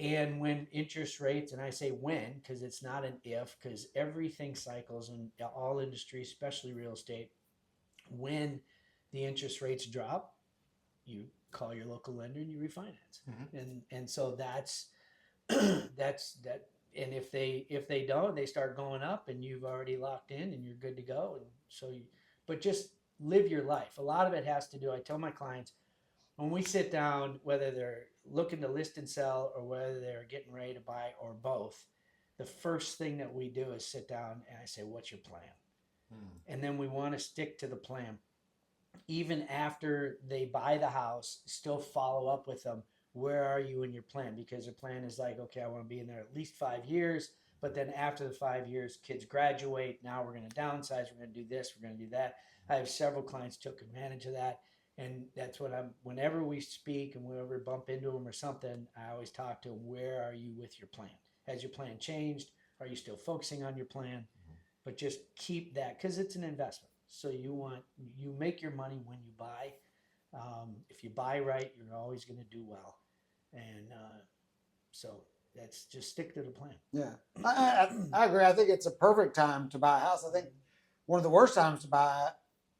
And when interest rates, and I say when, because it's not an if, because everything cycles in all industries, especially real estate. When the interest rates drop, you call your local lender and you refinance. And so that's that. And if they don't, they start going up, and you've already locked in, and you're good to go. And so but just live your life. A lot of it has to do. I tell my clients, when we sit down, whether they're looking to list and sell or whether they're getting ready to buy or both, the first thing that we do is sit down and I say, what's your plan? And then we want to stick to the plan. Even after they buy the house, still follow up with them. Where are you in your plan? Because their plan is like, okay, I want to be in there at least 5 years. But then after the 5 years, kids graduate. Now we're going to downsize. We're going to do this. We're going to do that. I have several clients took advantage of that. And that's what whenever we speak and whenever we bump into them or something, I always talk to them, where are you with your plan? Has your plan changed? Are you still focusing on your plan? But just keep that, because it's an investment. So you make your money when you buy. If you buy right, you're always going to do well. And so that's just stick to the plan.
Yeah, I agree. I think it's a perfect time to buy a house. I think one of the worst times to buy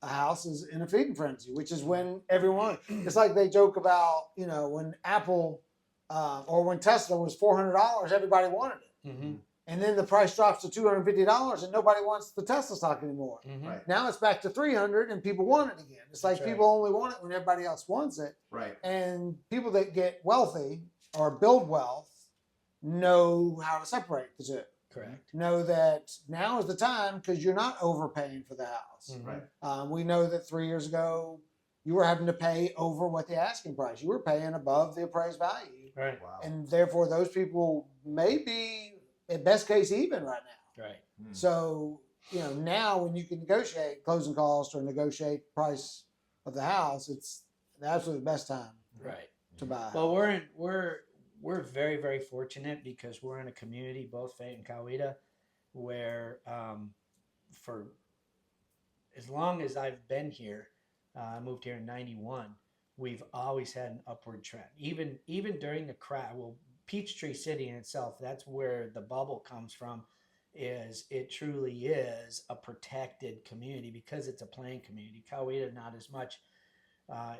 a house is in a feeding frenzy, which is when everyone, it's like they joke about, when Apple or when Tesla was $400, everybody wanted it.
Mm-hmm.
And then the price drops to $250 and nobody wants the Tesla stock anymore.
Mm-hmm.
Right.
Now it's back to $300 and people want it again. It's like
That's right.
people only want it when everybody else wants it.
Right.
And people that get wealthy or build wealth know how to separate the two.
Correct.
Know that now is the time because you're not overpaying for the house.
Mhm.
Right.
We know that 3 years ago you were having to pay over what the asking price. You were paying above the appraised value.
Right.
Wow.
And therefore those people may be, at best case, even right now.
Right.
So, now when you can negotiate closing costs or negotiate price of the house, it's the absolute best time
Right.
to buy.
Well, we're very, very fortunate because we're in a community, both Fayette and Coweta, where for as long as I've been here, I moved here in '91. We've always had an upward trend. Even during the crash. Well, Peachtree City in itself, that's where the bubble comes from. Is it truly is a protected community because it's a planned community. Coweta, not as much.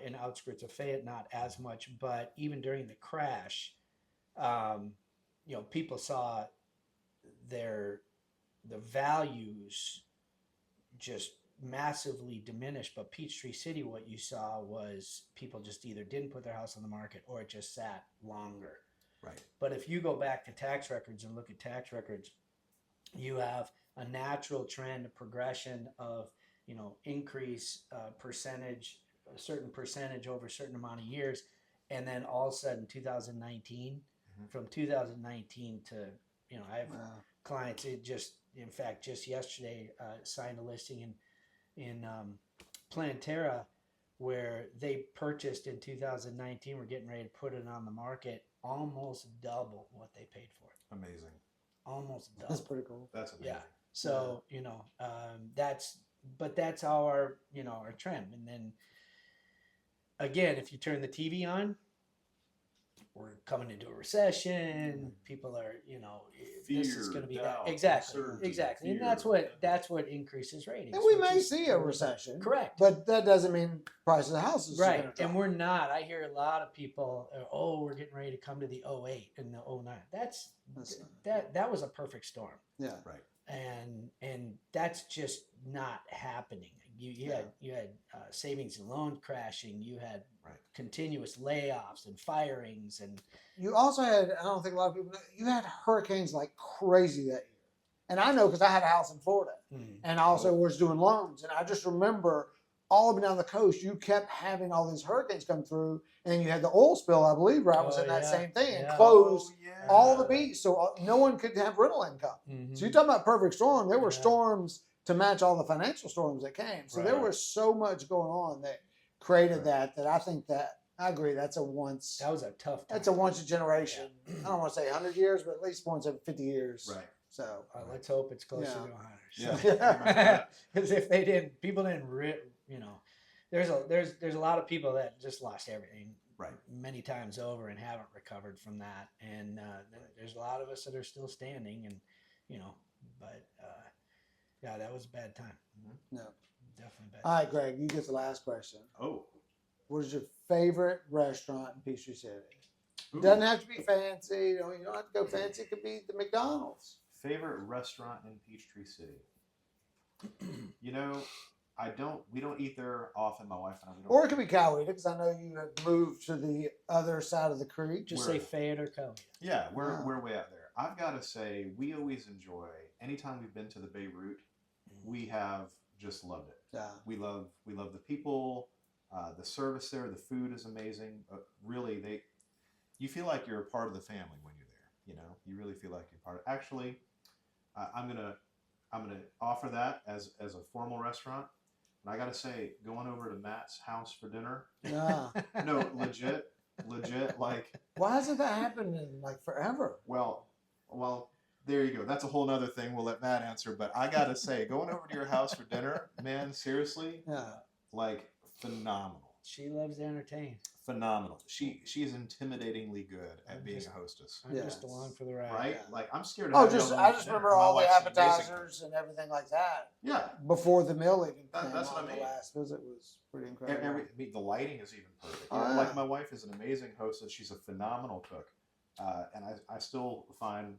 In outskirts of Fayette, not as much. But even during the crash, people saw the values just massively diminished. But Peachtree City, what you saw was people just either didn't put their house on the market or it just sat longer.
Right.
But if you go back to tax records and look at tax records, you have a natural trend, a progression of, increase percentage, a certain percentage over a certain amount of years. And then all of a sudden, 2019, from 2019 to, I have clients, in fact, just yesterday signed a listing in Planterra where they purchased in 2019. We're getting ready to put it on the market, almost double what they paid for it.
Amazing.
Almost double.
That's pretty cool.
That's amazing.
Yeah. So, that's our, our trend. And then again, if you turn the TV on, we're coming into a recession. People are, this is
Fear,
going to be
doubt,
that. Exactly.
uncertainty,
Exactly. And
fear.
that's what increases ratings.
And we
which
may
is
see a recession.
Correct.
But that doesn't mean prices of houses are
Right.
gonna drop.
And we're not. I hear a lot of people, we're getting ready to come to the 08 and the 09.
That's
That was a perfect storm.
Yeah.
Right.
And that's just not happening. You had savings and loan crashing. You had
Right.
continuous layoffs and firings, and
You also had, I don't think a lot of people know, you had hurricanes like crazy that year. And I know because I had a house in Florida and I also was doing loans. And I just remember all up and down the coast, you kept having all these hurricanes come through. And then you had the oil spill, I believe, right? Was in that same thing and closed all the beaches. So no one could have rental income. So you're talking about perfect storm. There were storms to match all the financial storms that came. So there
Right.
was so much going on that created that I think that I agree. That's a once.
That was a tough time.
That's a once a generation. I don't want to say 100 years, but at least once every 50 years.
Right.
So
Let's hope it's closer
Yeah.
to 100.
Yeah.
Because if they didn't, people didn't, you know, there's a lot of people that just lost everything
Right.
many times over and haven't recovered from that. And there's a lot of us that are still standing, and you know, but yeah, that was a bad time.
no.
Definitely bad.
All right, Greg, you get the last question.
Oh.
What is your favorite restaurant in Peachtree City?
Ooh.
Doesn't have to be fancy. You don't have to go fancy. It could be the McDonald's.
Favorite restaurant in Peachtree City? You know, we don't eat there often, my wife and I. We don't.
Or it could be Coweta, because I know you have moved to the other side of the creek.
Just
We're-
say Fayette or Coweta.
Yeah, we're
Wow.
we're way out there. I've got to say, we always enjoy, anytime we've been to the Beirut, we have just loved it.
Yeah.
We love the people, the service there, the food is amazing. Really, you feel like you're a part of the family when you're there. You know, you really feel like you're part of. Actually, I'm gonna offer that as a formal restaurant. And I gotta say, going over to Matt's house for dinner.
Yeah.
No, legit, like.
Why hasn't that happened in like forever?
Well, there you go. That's a whole nother thing. We'll let Matt answer. But I gotta say, going over to your house for dinner, man, seriously,
Yeah.
like phenomenal.
She loves to entertain.
Phenomenal. She is intimidatingly good at
I'm
being
just-
a hostess.
I'm just
Yes.
along for the ride.
Right?
Yeah.
Like, I'm scared to
Oh,
have
just
y'all
I
over
just
for dinner.
remember
My
all the
wife's an amazing
appetizers and everything like that
cook. Yeah.
before the meal even
That-
came
that's what
on.
I mean.
The last visit was pretty incredible.
The lighting is even perfect.
Oh,
You know,
yeah.
Like, my wife is an amazing hostess. She's a phenomenal cook. And I still find,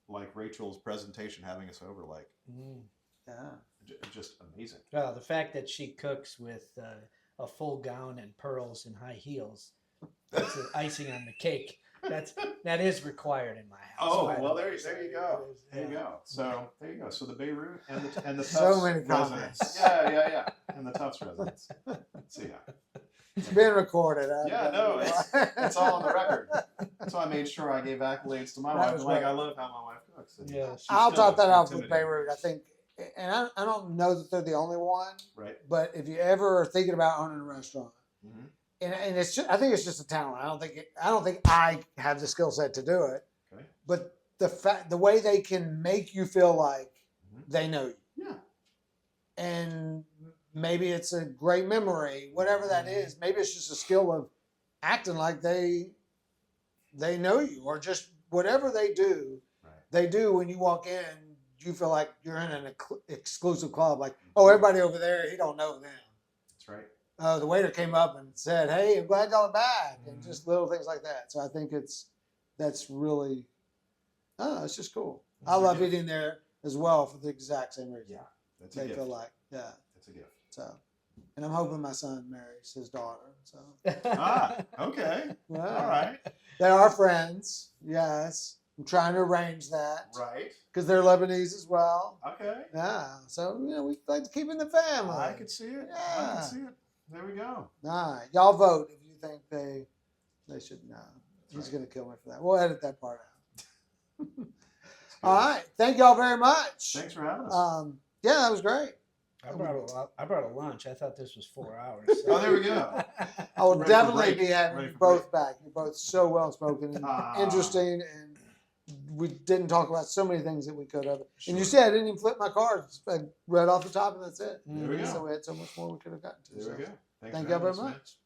like, Rachel's presentation having us over, like,
Yeah.
just amazing.
Well, the fact that she cooks with a full gown and pearls and high heels, that's the icing on the cake. That is required in my house.
Oh,
by the
well,
way.
there
So
you go.
it is,
There you
yeah.
go. So there you go. So the Beirut and the
So
Tuffs
many
residents.
comments.
Yeah. And the Tuffs residents. So yeah.
It's been recorded.
Yeah, no, it's all on the record. So I made sure I gave accolades to my
That
wife.
was
Like,
great.
I love how my wife cooks. And
Yeah,
she's
I'll
still
top that off with
intimidating.
Beirut. I think, and I don't know that they're the only one,
Right.
but if you ever are thinking about owning a restaurant,
Mm-hmm.
and it's just, I think it's just a talent. I don't think I have the skill set to do it,
Okay.
but the way they can make you feel like
Mhm.
they know you,
Yeah.
and maybe it's a great memory, whatever that is. Maybe it's just a skill of acting like they know you, or just whatever they do.
Right.
They do when you walk in. You feel like you're in an exclusive club. Like, oh, everybody over there, he don't know them.
That's right.
The waiter came up and said, "Hey, I'm glad y'all are back," and
Mhm.
just little things like that. So I think that's really, it's just cool. I
It's a
love
gift.
eating there as well for the exact same reason.
Yeah. That's a
They
gift.
feel like, yeah.
That's a gift.
So, and I'm hoping my son marries his daughter. So,
Okay.
yeah.
All right.
They are friends. Yes, I'm trying to arrange that
Right.
because they're Lebanese as well.
Okay.
Yeah, so we like to keep in the family.
I could see it. I
Yeah.
can see it. There we go.
All right, y'all vote if you think they should. No, he's
right.
gonna kill me for that. We'll edit that part out. All right, thank y'all very much.
Thanks for having us.
Yeah, that was great.
I brought a lunch. I thought this was 4 hours.
Oh, there we go.
I will
Ready for
definitely
break.
be having
Ready
you
for
both
break.
back. You're both so well spoken and
Ah.
interesting, and we didn't talk about so many things that we could have.
Sure.
And you said I didn't even flip my cards. I read off the top, and that's it.
There we go.
So we had so much more we could have gotten to.
There
So
we go.
Thank
for
y'all
having
very
us, man.
much.